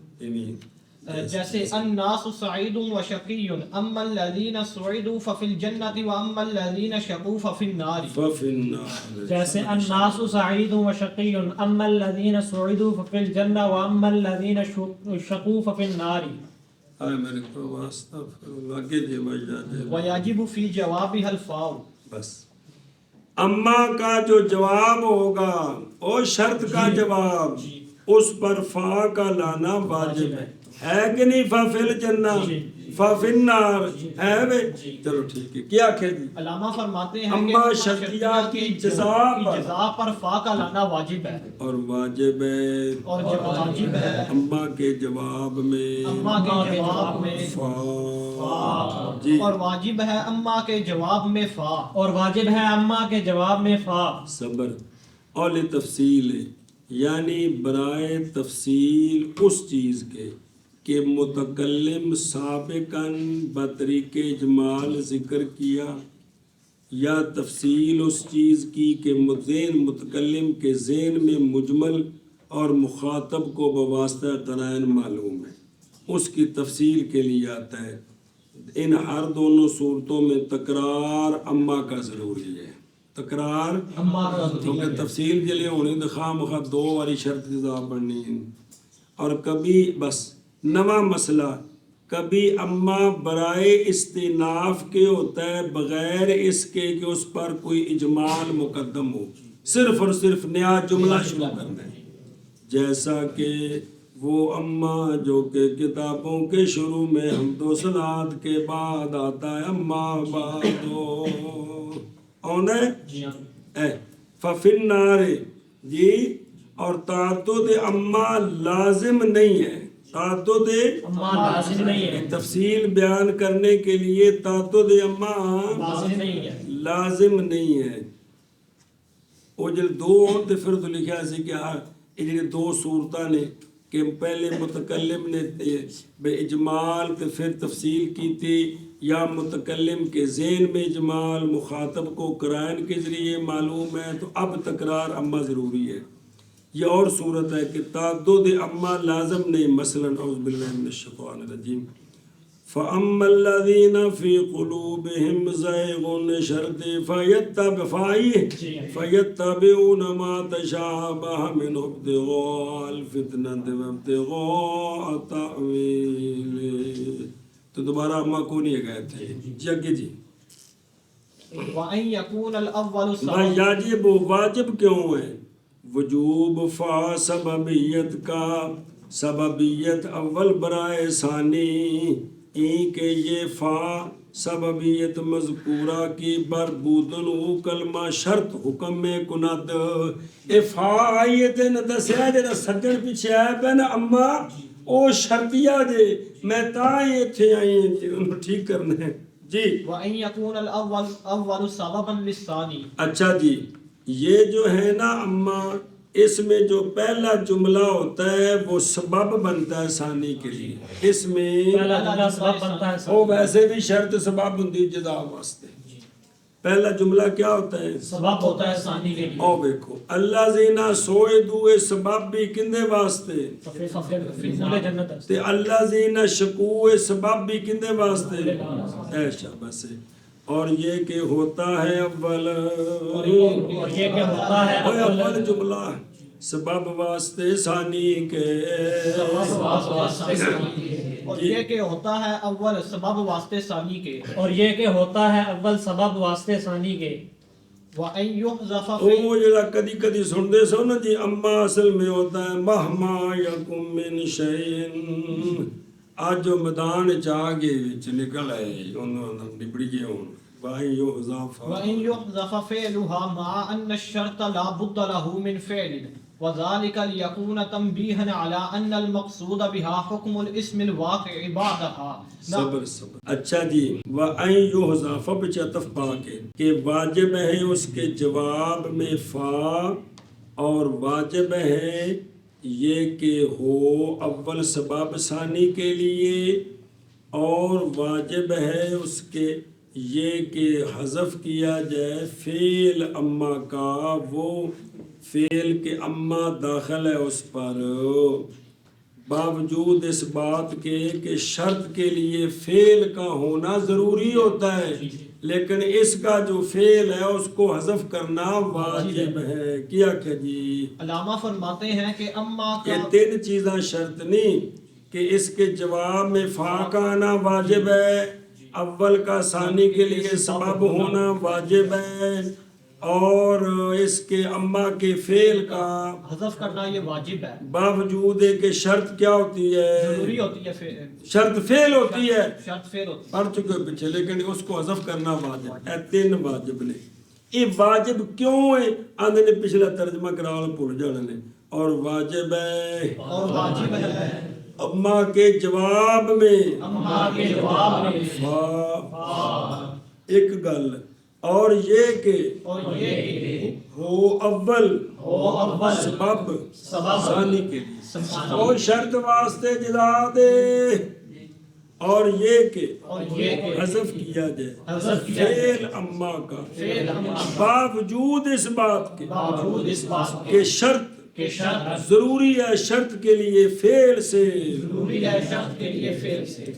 جیسے الناس سعید و شقی اما الذین سعدوا ففی الجنۃ و اما الذین شقوا ففی النار۔ جیسے الناس سعید و شقی اما الذین سعدوا ففی الجنہ و اما الذین شقوا ففی النار۔ میرے کو استغفر اللہ کے جی ویجب فی جوابها الفاء۔ بس اما کا جو جواب ہوگا او شرط کا جواب اس پر فا کا لانا واجب ہے کہ نہیں؟ ففی الجنہ ففی النار ہے بے؟ چلو ٹھیک ہے، کیا کہہ دی؟ علامہ فرماتے ہیں اما شرطیہ کی جزا پر فا کا لانا واجب ہے، اور واجب ہے، اور واجب ہے اما کے جواب میں اما کے جواب میں فا جی، اور واجب ہے اما کے جواب میں فا، اور واجب ہے اما کے جواب میں فا۔ صبر اور تفصیل یعنی برائے تفصیل اس چیز کے کہ متکلم سابقاً بطریق اجمال ذکر کیا، یا تفصیل اس چیز کی کہ متکلم کے ذہن میں مجمل اور مخاطب کو بواسطہ قرائن معلوم ہے، اس کی تفصیل کے لیے آتا ہے۔ ان ہر دونوں صورتوں میں تکرار اما کا ضروری ہے، تکرار کیونکہ تفصیل کے لیے ہونی تو خواہ مخواہ دو والی شرط جزا پڑھنی ہے۔ اور کبھی بس نواں مسئلہ، کبھی اما برائے استئناف کے ہوتا ہے بغیر اس کے کہ اس پر کوئی اجمال مقدم ہو، صرف اور صرف نیا جملہ شروع کرنا ہے، جیسا کہ وہ اما جو کہ کتابوں کے شروع میں حمد و صلات کے بعد آتا ہے، اما بعدو آنا ہے ففی النار جی، اور تعدد اما لازم نہیں ہے، تعدد اما لازم نہیں ہے، تفصیل بیان کرنے کے لیے تعدد اما لازم نہیں ہے، لازم نہیں ہے۔ وہ جب دو ہوتے پھر تو لکھا سی کہ یہ دو صورتاں نے کہ پہلے متکلم نے بے اجمال تے پھر تفصیل کی تھی، یا متکلم کے ذہن میں اجمال مخاطب کو قرائن کے ذریعے معلوم ہے، تو اب تکرار اما ضروری ہے۔ یہ اور صورت ہے کہ تعدد اما لازم نہیں، مثلا اعوذ باللہ من الشیطان الرجیم فَأَمَّا الَّذِينَ فِي قُلُوبِهِمْ زَيْغٌ شَرْطِ فَيَتَّبِعُونَ مَا تَشَابَهَ مِنْهُ ابْتِغَاءَ الْفِتْنَةِ وَابْتِغَاءَ تَأْوِيلِهِ۔ تو دوبارہ اما کو نہیں گئے تھے جی آگے جی۔ وَأَن يَكُونَ الْأَوَّلُ یاجب واجب کیوں ہے؟ وجوب فا سببیت کا، سببیت اول برائے ثانی، این کہ یہ فا سببیت مذکورہ کی بربودن او کلمہ شرط حکم میں کند۔ اے فا آئیے تے نہ دسیا جا سجن پیچھے آئے پہ نا اما او شرطیہ دے میں تائیں تھے آئیں تھے انہوں ٹھیک کرنے ہیں جی۔ وَأَن يَكُونَ الْأَوَّلُ سَبَبًا لِلثَّانِي۔ اچھا جی، یہ جو ہے نا اما اس میں جو پہلا جملہ ہوتا ہے وہ سبب بنتا ہے ثانی کے لیے، اس میں پہلا جملہ سبب بنتا ہے، وہ ویسے بھی شرط سبب ہوتی جزا واسطے۔ پہلا جملہ کیا ہوتا ہے؟ سبب ہوتا ہے ثانی کے لیے۔ او دیکھو اللہ زینا سوئے دوئے سبب بھی کندے واسطے تے اللہ زینا شکوئے سبب بھی کندے واسطے، اے شاباش سے۔ اور یہ کہ ہوتا ہے اول، اور یہ کہ ہوتا ہے اول جملہ سبب واسطے ثانی کے، اور یہ کہ ہوتا ہے اول سبب واسطے ثانی کے، اور یہ کہ ہوتا ہے اول سبب واسطے ثانی کے۔ وَأَن يُحْذَفَ او جڑا کدی کدی سن دے سو نا جی، اما اصل میں ہوتا ہے مہما یکم من شیئن آج جو میدان چاگے وچ نکل آئے انہوں نے نبڑی گئے ہوں وَإِن يُحْذَفَ وَإِن يُحْذَفَ فِعْلُهَا مَعَ أَنَّ الشَّرْطَ لَا بُدَّ لَهُ مِنْ فِعْلٍ وَذَلِكَ لِيَكُونَ تَنْبِيهًا عَلَى أَنَّ الْمَقْصُودَ بِهَا حُكْمُ الْإِسْمِ الْوَاقِعِ بَعْدَهَا صبر اچھا جی وَأَن يُحْذَفَ بچہ تفقا کے کہ واجب ہے اس کے جواب میں فا اور واجب ہے یہ کہ ہو اول سبب ثانی کے لیے اور واجب ہے اس کے یہ کہ حذف کیا جائے فعل اما کا وہ فعل کے اما داخل ہے اس پر باوجود اس بات کے کہ شرط کے لیے فعل کا ہونا ضروری ہوتا ہے لیکن اس کا جو فعل ہے اس کو حذف کرنا واجب ہے کیا کہ جی علامہ فرماتے ہیں کہ اما کا یہ تین چیزاں شرط نہیں کہ اس کے جواب میں فا کا آنا واجب ہے اول کا ثانی کے لیے سبب ہونا واجب ہے اور اس کے اما کے فعل کا حذف کرنا یہ واجب ہے باوجود ہے کہ شرط کیا ہوتی ہے ضروری ہوتی ہے شرط فعل ہوتی ہے شرط فعل ہوتی ہے پڑھ چکے پیچھے لیکن اس کو حذف کرنا واجب ہے تین واجب نے یہ واجب کیوں ہے آندھے نے پچھلا ترجمہ کرال بھول جانے نے اور واجب ہے اور واجب ہے اما کے جواب میں اما کے جواب میں فا ایک گل اور یہ کہ ہو اول سبب ثانی کے لیے اور شرط واسطے جدا دے اور یہ کہ حذف کیا جائے فعل اما کا باوجود اس بات کے کہ شرط ضروری ہے شرط کے لیے فعل سے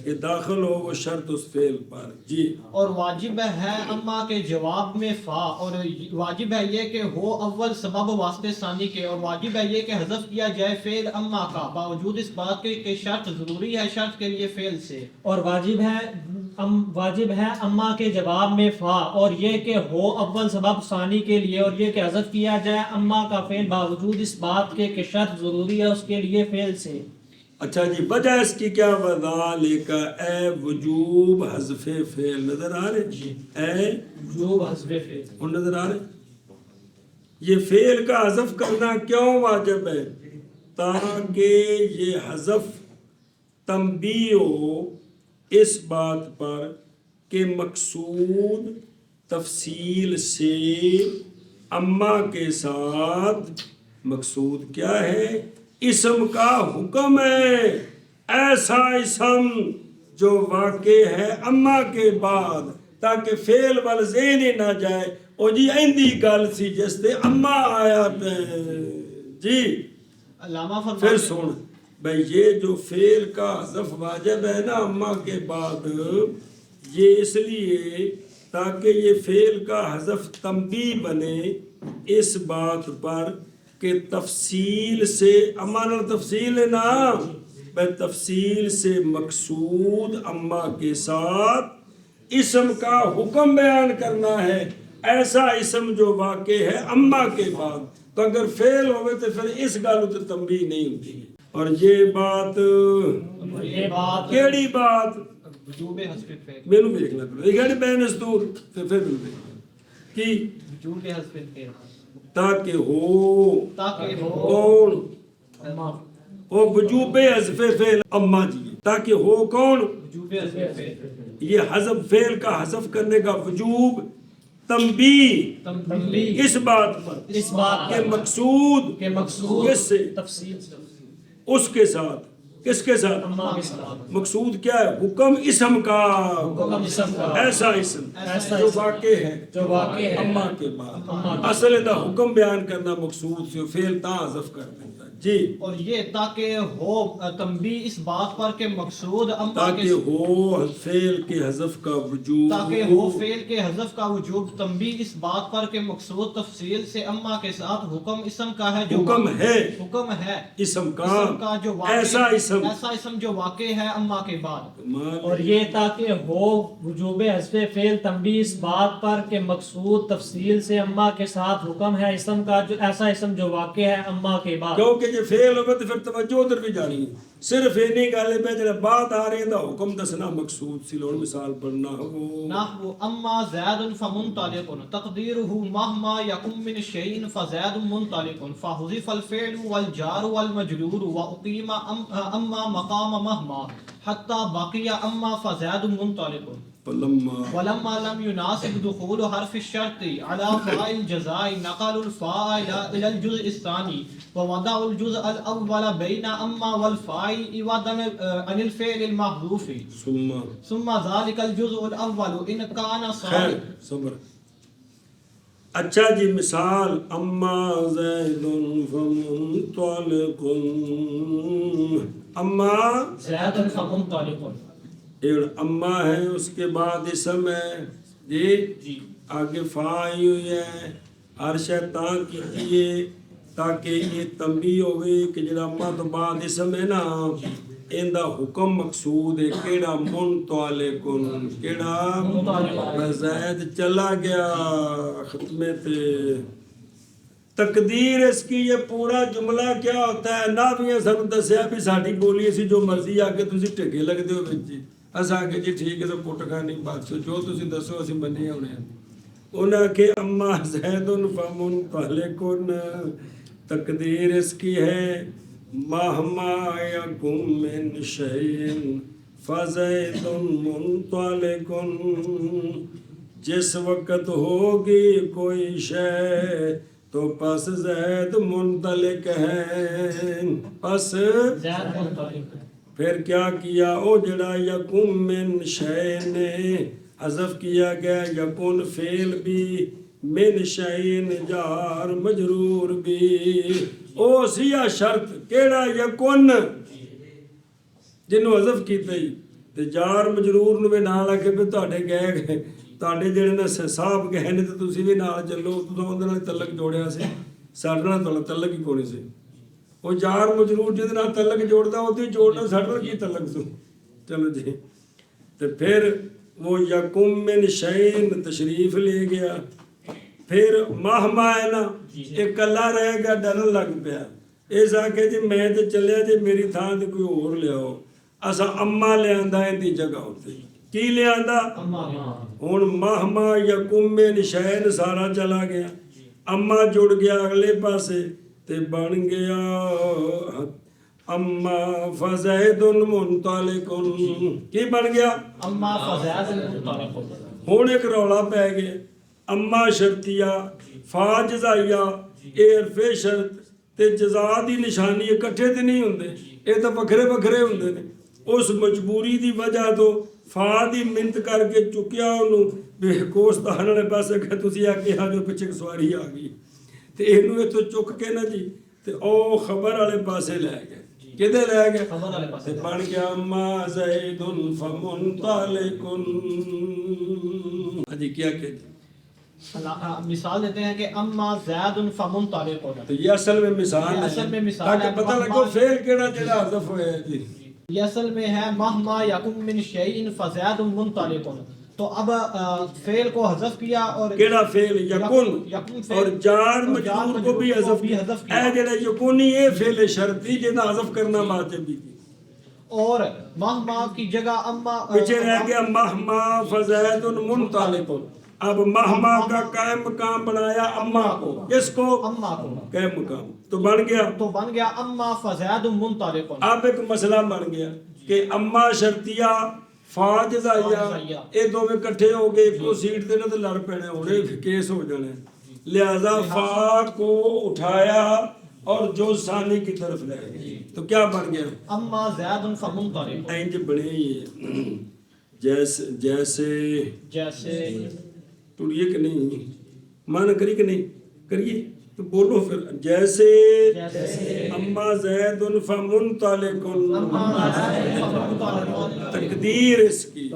کہ داخل ہو وہ شرط اس فعل پر جی اور واجب ہے اما کے جواب میں فا اور واجب ہے یہ کہ ہو اول سبب واسطے ثانی کے اور واجب ہے یہ کہ حذف کیا جائے فعل اما کا باوجود اس بات کے کہ شرط ضروری ہے شرط کے لیے فعل سے اور واجب ہے اما کے جواب میں فا اور یہ کہ ہو اول سبب ثانی کے لیے اور یہ کہ حذف کیا جائے اما کا فعل باوجود اس بات کے کہ شرط ضروری ہے اس کے لیے فعل سے اچھا جی وجہ اس کی کیا وذالک اے وجوب حذف فعل نظر آ رہے اے وجوب حذف فعل اور نظر آ رہے یہ فعل کا حذف کرنا کیوں واجب ہے تاکہ یہ حذف تنبیہ ہو اس بات پر کہ مقصود تفصیل سے اما کے ساتھ مقصود کیا ہے اسم کا حکم ہے ایسا اسم جو واقع ہے اما کے بعد تاکہ فعل وال ذہن نہ جائے او جی ایندی گل سی جس تے اما آیا تے جی علامہ پھر فرماتے سن بھئی یہ جو فعل کا حذف واجب ہے نا اما کے بعد یہ اس لیے تاکہ یہ فعل کا حذف تنبیہ بنے اس بات پر کہ تفصیل سے امانہ تفصیل ہے نا بھئی تفصیل سے مقصود اما کے ساتھ اسم کا حکم بیان کرنا ہے ایسا اسم جو واقع ہے اما کے بعد تو اگر فعل ہوئے تو پھر اس گالوں تو تنبیہ نہیں ہوتی اور یہ بات کیڑی بات وجوب حذف فعل میں نو دیکھنا پڑے یہ گھڑی بین استور پھر میں دیکھنا کی وجوب حذف فعل تاکہ ہو کون وہ وجوب حذف فعل اما جی تاکہ ہو کون وجوب حذف فعل یہ حذف فعل کا حذف کرنے کا وجوب تنبیہ اس بات پر کہ مقصود کس سے تفصیل سے اس کے ساتھ کس کے ساتھ اما کے ساتھ مقصود کیا ہے حکم اسم کا حکم اسم کا ایسا اسم جو واقع ہے اما کے بعد اصل دا حکم بیان کرنا مقصود سے فعل تا حذف کر دیتا جی اور یہ تاکہ ہو تنبیہ اس بات پر کہ مقصود اما تاکہ ہو فعل کے حذف کا وجوب تاکہ ہو فعل کے حذف کا وجوب تنبیہ اس بات پر کہ مقصود تفصیل سے اما کے ساتھ حکم اسم کا ہے جو حکم ہے اسم کا جو ایسا اسم جو واقع ہے اما کے بعد اور یہ تاکہ ہو وجوب حذف فعل تنبیہ اس بات پر کہ مقصود تفصیل سے اما کے ساتھ حکم ہے اسم کا جو ایسا اسم جو واقع ہے اما کے بعد کیونکہ ਜੇ ਫੇਲ ਹੋਵੇ ਤੇ ਫਿਰ ਤਵੱਜੋ ਉਧਰ ਵੀ ਜਾਣੀ ਹੈ। ਸਿਰਫ ਇੰਨੀ ਗੱਲ ਹੈ ਜਿਹੜਾ ਬਾਤ ਆ ਰਹੀ ਦਾ ਹੁਕਮ ਦੱਸਣਾ ਮਕਸੂਦ ਸੀ। ਲੋੜ ਮਿਸਾਲ ਪੜਨਾ ਹੋ نحو اما زید فمنطلق تقدیره مهما یکن من شیء فزید منطلق فحذف الفعل والجار والمجرور واقیم اما مقام مهما حتى بقي اما فزید منطلق ولما لم يناسب دخول حرف الشرط على فاء الجزاء نقل الفاء الى الجزء الثاني ووضع الجزء الاول بين اما والفاء عوضا عن الفعل المحذوف ثم ذلك الجزء الاول ان كان خیر صبر. اچھا جی مثال اما زید فمنطلق، اما زید فمنطلق، اما ہے اس کے بعد اسم ہے جی آگے فا آئی ہوئی ہے ہر شیطان کی کیے تاکہ یہ تنبیہ ہوئے کہ جڑا اما تو بعد اسم ہے نا اندہ حکم مقصود ہے کیڑا منطلقن کیڑا زید چلا گیا ختمے تے. تقدیر اس کی یہ پورا جملہ کیا ہوتا ہے نہ بھی سانو دسیا بھی ساڈی بولی اسی جو مرضی آ کے تسی ٹھگے لگدے ہو وچ جی اساں کہ جی ٹھیک ہے تو پٹ کھانی بات جو تسی دسو اسی مننے ہونے ہیں. انہاں کہ اما زید فمنطلقن تقدیر اس کی ہے مہما یکن من شیء فزید منطلق، جس وقت ہوگی کوئی شے تو پس زید منطلق ہے. پس زید منطلق. پھر کیا کیا او جڑا یکن من شیء نے حذف کیا گیا یکن فعل بھی من شیء جار مجرور بھی او سیا شرط کیڑا یکن جنوں حذف کیتا ہی تے جار مجرور نو بھی نال آ کے بھی تہاڈے گئے تہاڈے جڑے نے صاحب گئے نے تے تسی بھی نال چلو تساں اودے نال تعلق جوڑیا سی ساڈے نال تعلق ہی کوئی سی. وہ جار مجرور جہد نال تعلق جوڑدا اودے جوڑنا ساڈے نال کی تعلق سی. چلو جی تے پھر وہ یکم من شیء تشریف لے گیا. پھر مہما ہے نا ایک کلا رہ گیا ڈرن لگ پیا اس آ کے جی میں تے چلیا جی میری تھان تے کوئی اور لیاؤ اسا اما لیاندا دی جگہ ہوتے کی لیاندا ہن مہما یکم من شیء سارا چلا گیا اما جڑ گیا اگلے پاسے تے بن گیا اما فزید منطلق. کی بن گیا اما فزید منطلق. ہن ایک رولا پی گیا اما شرطیہ فا جزائیہ اے حرف شرط تے جزا دی نشانی اکٹھے تے نہیں ہوندے اے تو بکھرے بکھرے ہوندے نے. اس مجبوری دی وجہ تو فا دی منت کر کے چکیا انہوں بے کوستان والے پاسے کہ تسی آ کے جو پیچھے سواری آ گئی تے اینوں اتوں چک کے نا جی تے او خبر والے پاسے لے گئے. کدے لے گئے خبر والے پاسے بن گیا اما زید فمنطلق. جی کیا کہتے مثال دیتے ہیں کہ اما زید فمنطلق. تو یہ اصل میں مثال ہے اصل میں مثال تاکہ ہے پتہ لگو فعل کیڑا جڑا حذف ہویا ہے جی. یہ اصل میں ہے مہما یکن من شیء فزید منطلق. تو اب فعل کو حذف کیا اور کیڑا فعل یکن اور جار مجرور کو بھی حذف کیا. اے جڑا یکونی یہ فعل شرطی جدا حذف کرنا واجب بھی اور مہما کی جگہ اما پیچھے رہ گیا مہما فزید منطلق. اب مہما کا قائم مقام بنایا اما کو کس کو اما کو قائم مقام تو بن گیا اما فزید منطلق. اب ایک مسئلہ بن گیا کہ اما شرطیہ فا جزائیہ یہ دو میں کٹھے ہو گئے ایک سیٹ تے نہ تے لڑ پینے ہونے کیس ہو جانے لہذا فا کو اٹھایا اور جو ثانی کی طرف لے گئے تو کیا بن گیا اما زید فمنطلق. اینج بنے یہ جیسے ٹوڑیے کہ نہیں مانا کری کہ نہیں کریے تو بولو پھر جیسے اما زید فمنطلق تقدیر اس کی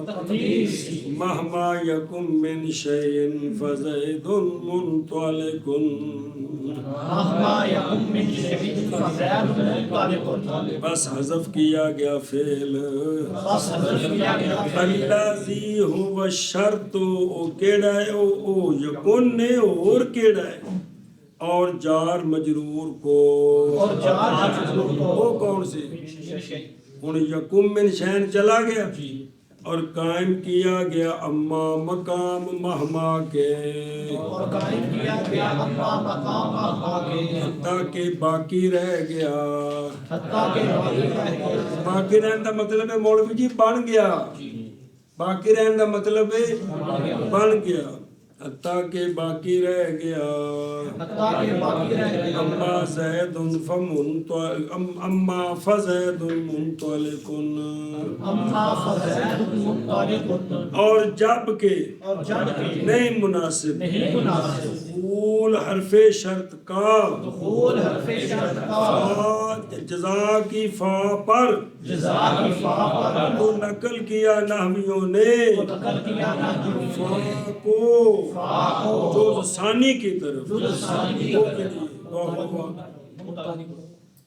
مہما یکم من شیء فزید منطلق. بس حذف کیا گیا فعل الذی هو الشرط او کیڑا ہے او یکن نے اور کیڑا ہے اور جار مجرور کو، اور جار مجرور کو، وہ کون سے؟ ہن یکم من شین چلا گیا اور قائم کیا گیا اما مقام مہما کے، اور قائم کیا گیا اما مقام مہما کے، تاکہ باقی رہ گیا۔ حتیٰ کہ باقی رہ گیا، باقی رہن دا مطلب ہے مولوی جی بن گیا، باقی رہن دا مطلب ہے بن گیا، حتیٰ کہ باقی رہ گیا۔ حتیٰ کہ باقی رہ گیا، اما زید اما فزید منطلق، اما فزید منطلق، اور جب کہ اور جب کہ نہیں مناسب نہیں مناسب دخول حرف شرط کا، دخول حرف شرط کا، فا جزا کی فا پر جزا کی فا پر تو نقل کیا نحویوں نے نقل کیا نحوی فا کو جو ثانی کی طرف وہ کے لیے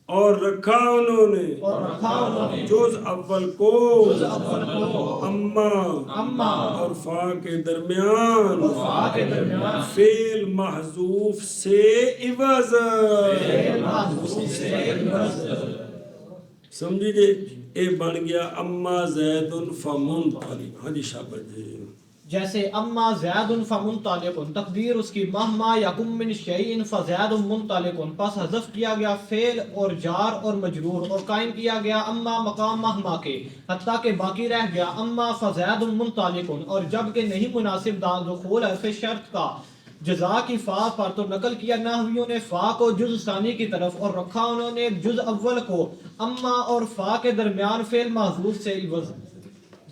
اور رکھا انہوں نے اور رکھا انہوں نے جز اول کو اول کو اما اما اور فا کے درمیان فا کے درمیان فعل محذوف سے عوض، محذوف سے عوض، سمجھی جی؟ اے بن گیا اما زید فمنطلق۔ ہاں جی شاباش جی۔ جیسے اما زید فمنطلق، تقدیر اس کی مہما یکم من شیء فزید منطلق، پس حذف کیا گیا فعل اور جار اور مجرور اور قائم کیا گیا اما مقام مہما کے، حتیٰ کہ باقی رہ گیا اما فزید منطلق، اور جب کہ نہیں مناسب دخول حرف شرط کا جزا کی فا پر تو نقل کیا نحویوں نے فا کو جز ثانی کی طرف اور رکھا انہوں نے جز اول کو اما اور فا کے درمیان فعل محذوف سے عوض۔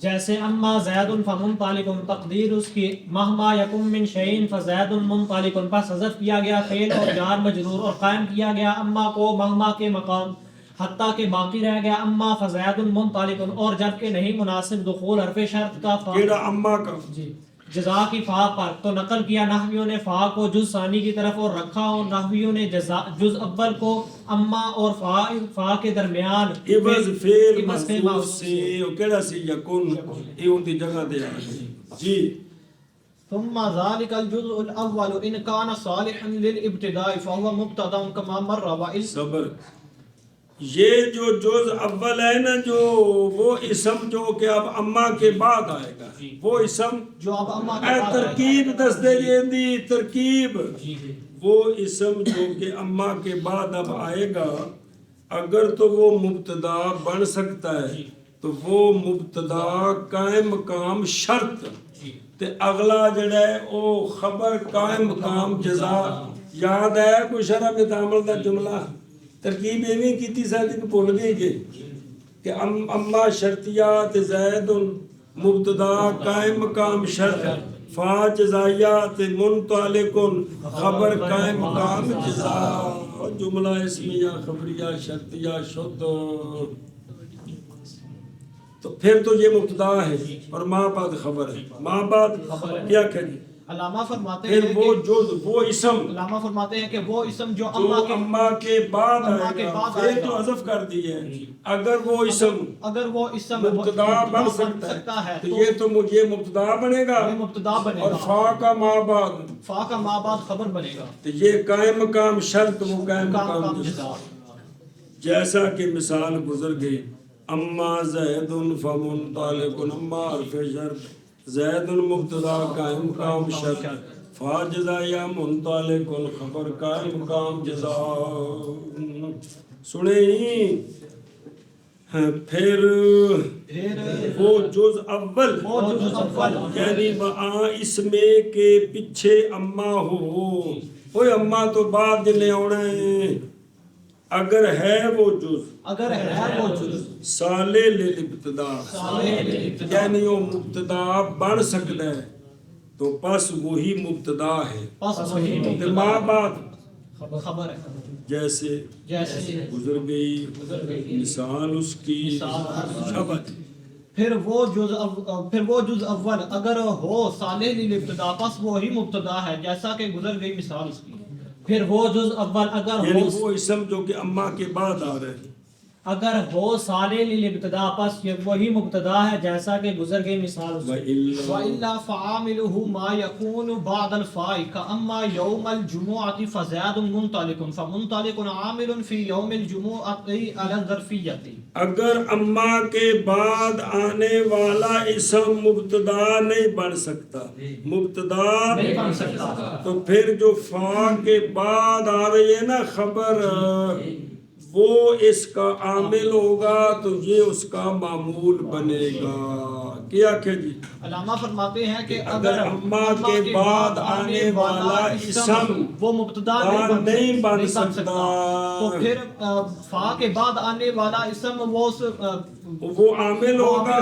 جیسے اما زید فمنطلق، تقدیر اس کی مہما یکم من شیء فزید منطلق، پس حذف کیا گیا فعل اور جار مجرور اور قائم کیا گیا اما کو مہما کے مقام، حتیٰ کہ باقی رہ گیا اما فزید منطلق، اور جب کہ نہیں مناسب دخول حرف شرط کا فا کیڑا اما کا جی جزا کی فا پر تو نقل کیا نحویوں نے فا کو جز ثانی کی طرف اور رکھا، اور نحویوں نے جز اول کو اما اور فا کے درمیان عوض فعل عوض فعل محذوف سے، او کیڑا سی یکن، یہ ان دی جگہ دے آ جی۔ ثم ذلك الجزء الاول ان كان صالحا للابتداء فهو مبتدا كما مر وإن صبر، یہ جو جز اول ہے نا، جو وہ اسم جو کہ اب اما کے بعد آئے گا، وہ اسم جو اب اما اے کے بعد ترکیب دس دے دی ترکیب، جی وہ اسم جو کہ اما کے بعد اب آئے گا، اگر تو وہ مبتدا بن سکتا ہے تو وہ مبتدا قائم مقام شرط تے اگلا جڑا ہے او خبر قائم مقام جزا۔ یاد ہے کوئی شرح میں تعامل دا جملہ ترکیب ایویں کیتی ساتھ بھول گئے جے کہ اما شرطیات زید مبتدا قائم مقام شرط، فا جزائیات منطلق خبر قائم مقام جزا، جملہ اسمیہ خبریہ شرطیہ شد، تو پھر تو یہ مبتدا ہے اور ماں بعد خبر ہے، ماں بعد کیا کریں؟ علامہ فرماتے پھر ہیں وہ کہ جو وہ اسم علامہ فرماتے ہیں کہ وہ اسم جو جو اما کے بعد اما کے آئے بعد گا، آئے پھر تو گا، حذف کر دی ہے، اگر وہ اسم اگر وہ اسم مبتدا بن سکتا ہے تو یہ تو یہ مبتدا بنے گا یہ مبتدا بنے اور گا، فا کا ماں بعد فا کا ما بعد خبر بنے گا، تو یہ قائم مقام شرط، وہ قائم کام مقام کام جزا۔ جزا۔ جیسا کہ مثال گزر گئی اما زید فمنطلق، اما حرف شرط، زید مبتدا قائم مقام شرط، فا جزایا منطلق خبر قائم مقام جزا۔ سنیں پھر وہ جز اول وہ جز اول یعنی وہاں اس میں کے پیچھے اما ہو، وہ اما تو بعد جنے آنا ہے، اگر ہے وہ جز، اگر ہے وہ جز صالح للابتدا صالح للابتداء، یعنی وہ مبتدا بن سکتا ہے تو پس وہی مبتدا ہے، پس وہی تو ماں بعد خبر ہے، جیسے جیسے گزر گئی مثال اس کی شبت۔ پھر وہ جز اول اگر ہو صالح للابتداء پس وہی مبتدا ہے، جیسا کہ گزر گئی مثال اس کی۔ پھر وہ جز اول اگر یعنی ہو وہ اسم جو کہ اما کے بعد آ رہے ہیں، اگر ہو ثانی للابتداء پس یہ وہی مبتدا ہے جیسا کہ گزر گئی مثال اس سے. وَإِلَّا فَعَامِلُهُ مَا يَكُونُ بَعْدَ الْفَاءِ كَأَمَّا يَوْمَ الْجُمُعَةِ فَزَادٌ مُنْطَلِقٌ فَمُنْطَلِقٌ عَامِلٌ فِي يَوْمِ الْجُمُعَةِ عَلَى الظَّرْفِيَّةِ. اگر اما کے بعد آنے والا اسم مبتدا نہیں بن سکتا، مبتدا نہیں بن سکتا، تو پھر جو فا کے بعد آ رہی ہے نا خبر، وہ اس کا عامل ہوگا تو یہ اس کا معمول بنے گا. کیا کہ جی علامہ فرماتے ہیں کہ اگر اما کے بعد آنے والا اسم وہ مبتدا نہیں بن سکتا تو پھر فا کے بعد آنے والا اسم وہ عامل ہوگا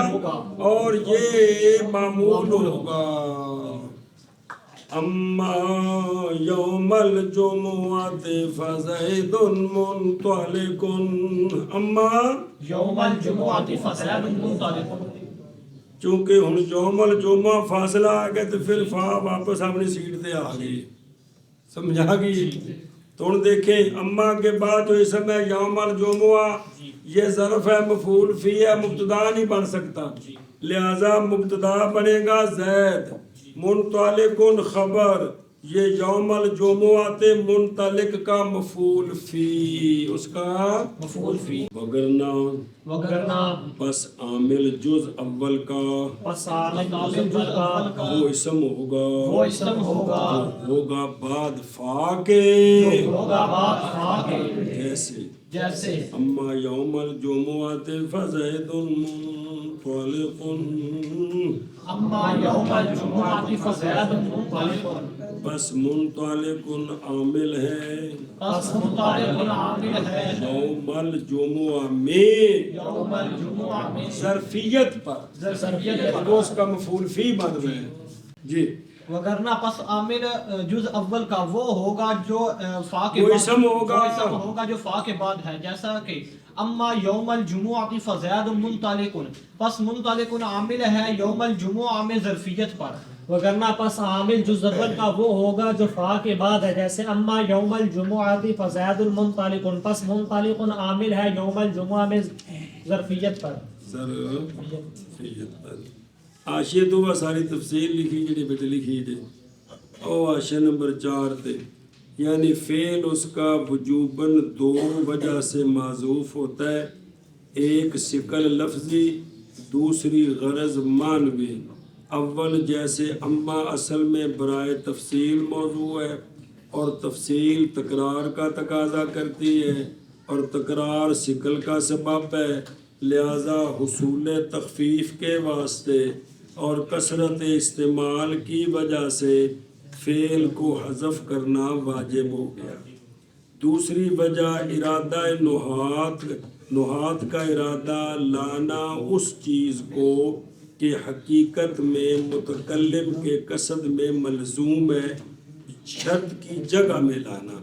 اور یہ معمول ہوگا. اما یوم الجمعۃ فزید منطلق، اما یوم الجمعۃ فزید منطلق. چونکہ ہن یوم الجمعہ فاصلہ آ گیا تو پھر فا واپس اپنی سیٹ تے آ گئی. سمجھا گئی؟ تو ہن دیکھیں اما کے بعد جو اسم ہے یوم الجمعہ، یہ ظرف ہے، مفعول فی ہے، مبتدا نہیں بن سکتا، لہذا مبتدا بنے گا زید، منطلق خبر، یہ یوم الجمعہ منطلق کا مفعول فی، اس کا مفعول فی. وگرنہ بس عامل جز اول کا پس عامل جز کا وہ اسم ہوگا، وہ اسم ہوگا ہوگا بعد فا کے، ہوگا بعد فا کے، جیسے اما یوم الجمعۃ فزید منطلق، اما یوم الجمعۃ فزید منطلق. بس منطلق عامل ہے، پس منطلق عامل ہے یوم الجمعہ میں، یوم الجمعہ میں ظرفیت پر، ظرفیت پر. وہ اس کا مفعول فی بن رہے ہیں. جی وگرنہ پس عامل جز اول کا وہ ہوگا جو فا کے وہ بعد، اسم ہوگا، وہ اسم ہوگا جو فا کے بعد ہے، جیسا کہ اما یوم الجمعہ فزید منطلق، پس منطلق عامل ہے یوم الجمعہ میں ظرفیت پر. وگرنہ پس عامل جز اول کا وہ ہوگا جو فا کے بعد ہے، جیسے اما یوم الجمعۃ فزید منطلق، پس منطلق عامل ہے یوم الجمعہ میں ظرفیت پر. ظرفیت پر آشے تو وہ ساری تفصیل لکھی جڑی بیٹے لکھی جے او آشے نمبر 4 تے، یعنی فعل اس کا وجوباً دو وجہ سے معذوف ہوتا ہے، ایک ثقل لفظی، دوسری غرض معنوی. اول جیسے اما اصل میں برائے تفصیل موضوع ہے اور تفصیل تکرار کا تقاضا کرتی ہے اور تکرار ثقل کا سبب ہے، لہذا حصول تخفیف کے واسطے اور کثرت استعمال کی وجہ سے فعل کو حذف کرنا واجب ہو گیا. دوسری وجہ ارادہ نحات کا ارادہ لانا اس چیز کو کہ حقیقت میں متکلم کے قصد میں ملزوم ہے، شرط کی جگہ میں لانا.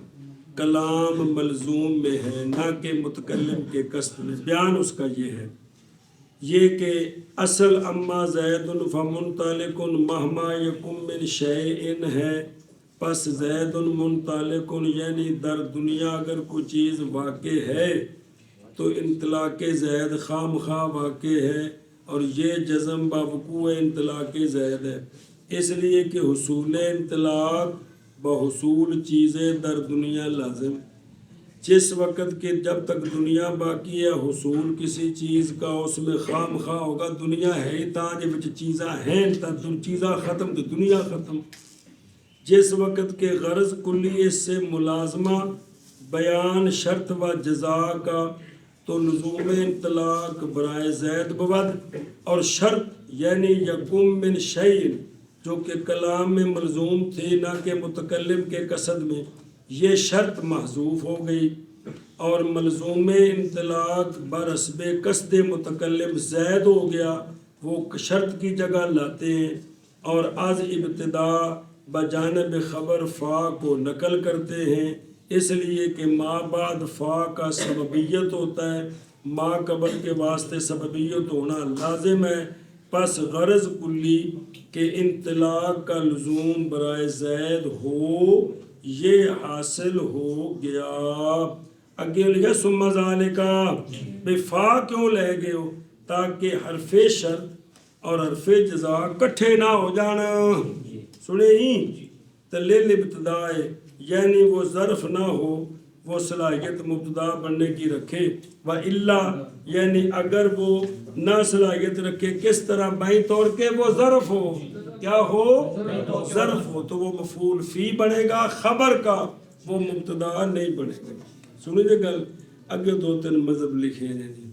کلام ملزوم میں ہے نہ کہ متکلم کے قصد میں. بیان اس کا یہ کہ اصل اما زید فمنطلق مہما یکن من شیء ہے، پس زید منطلق یعنی در دنیا اگر کوئی چیز واقع ہے تو انطلاق زید خام خواہ واقع ہے، اور یہ جزم بوقوع انطلاق زید ہے، اس لیے کہ حصول انطلاق بحصول چیزیں در دنیا لازم. جس وقت کہ جب تک دنیا باقی ہے حصول کسی چیز کا اس میں خام خواہ ہوگا. دنیا ہے ہی تاں جب چیزاں ہیں تب چیزاں ختم تو دنیا ختم. جس وقت کے غرض کلی اس سے ملازمہ بیان شرط و جزا کا تو لزوم انطلاق برائے زید بود، اور شرط یعنی یقوم من شیء جو کہ کلام میں ملزوم تھی نہ کہ متکلم کے قصد میں، یہ شرط محذوف ہو گئی اور ملزوم انطلاق برسب قصد متکلم زید ہو گیا. وہ شرط کی جگہ لاتے ہیں اور از ابتدا بجانب خبر فا کو نقل کرتے ہیں، اس لیے کہ ما بعد فا کا سببیت ہوتا ہے، ما قبل کے واسطے سببیت ہونا لازم ہے. پس غرض کلی کہ انطلاق کا لزوم برائے زید ہو یہ حاصل ہو گیا. اگے لکھا ثم ذالکا بے فا کیوں لے گئے ہو تاکہ حرف شرط اور حرف جزا کٹھے نہ ہو جان سنے ہی تلیل ابتدائے یعنی وہ ظرف نہ ہو وہ صلاحیت مبتدا بننے کی رکھے وَإِلَّا یعنی اگر وہ نہ صلاحیت رکھے کس طرح بائیں طور کے وہ ظرف ہو کیا ہو ظرف ہو تو وہ مفعول فی بنے گا خبر کا وہ مبتدا نہیں بنے گا سنیں جے گل اگے دو تین مذہب لکھے ہیں جی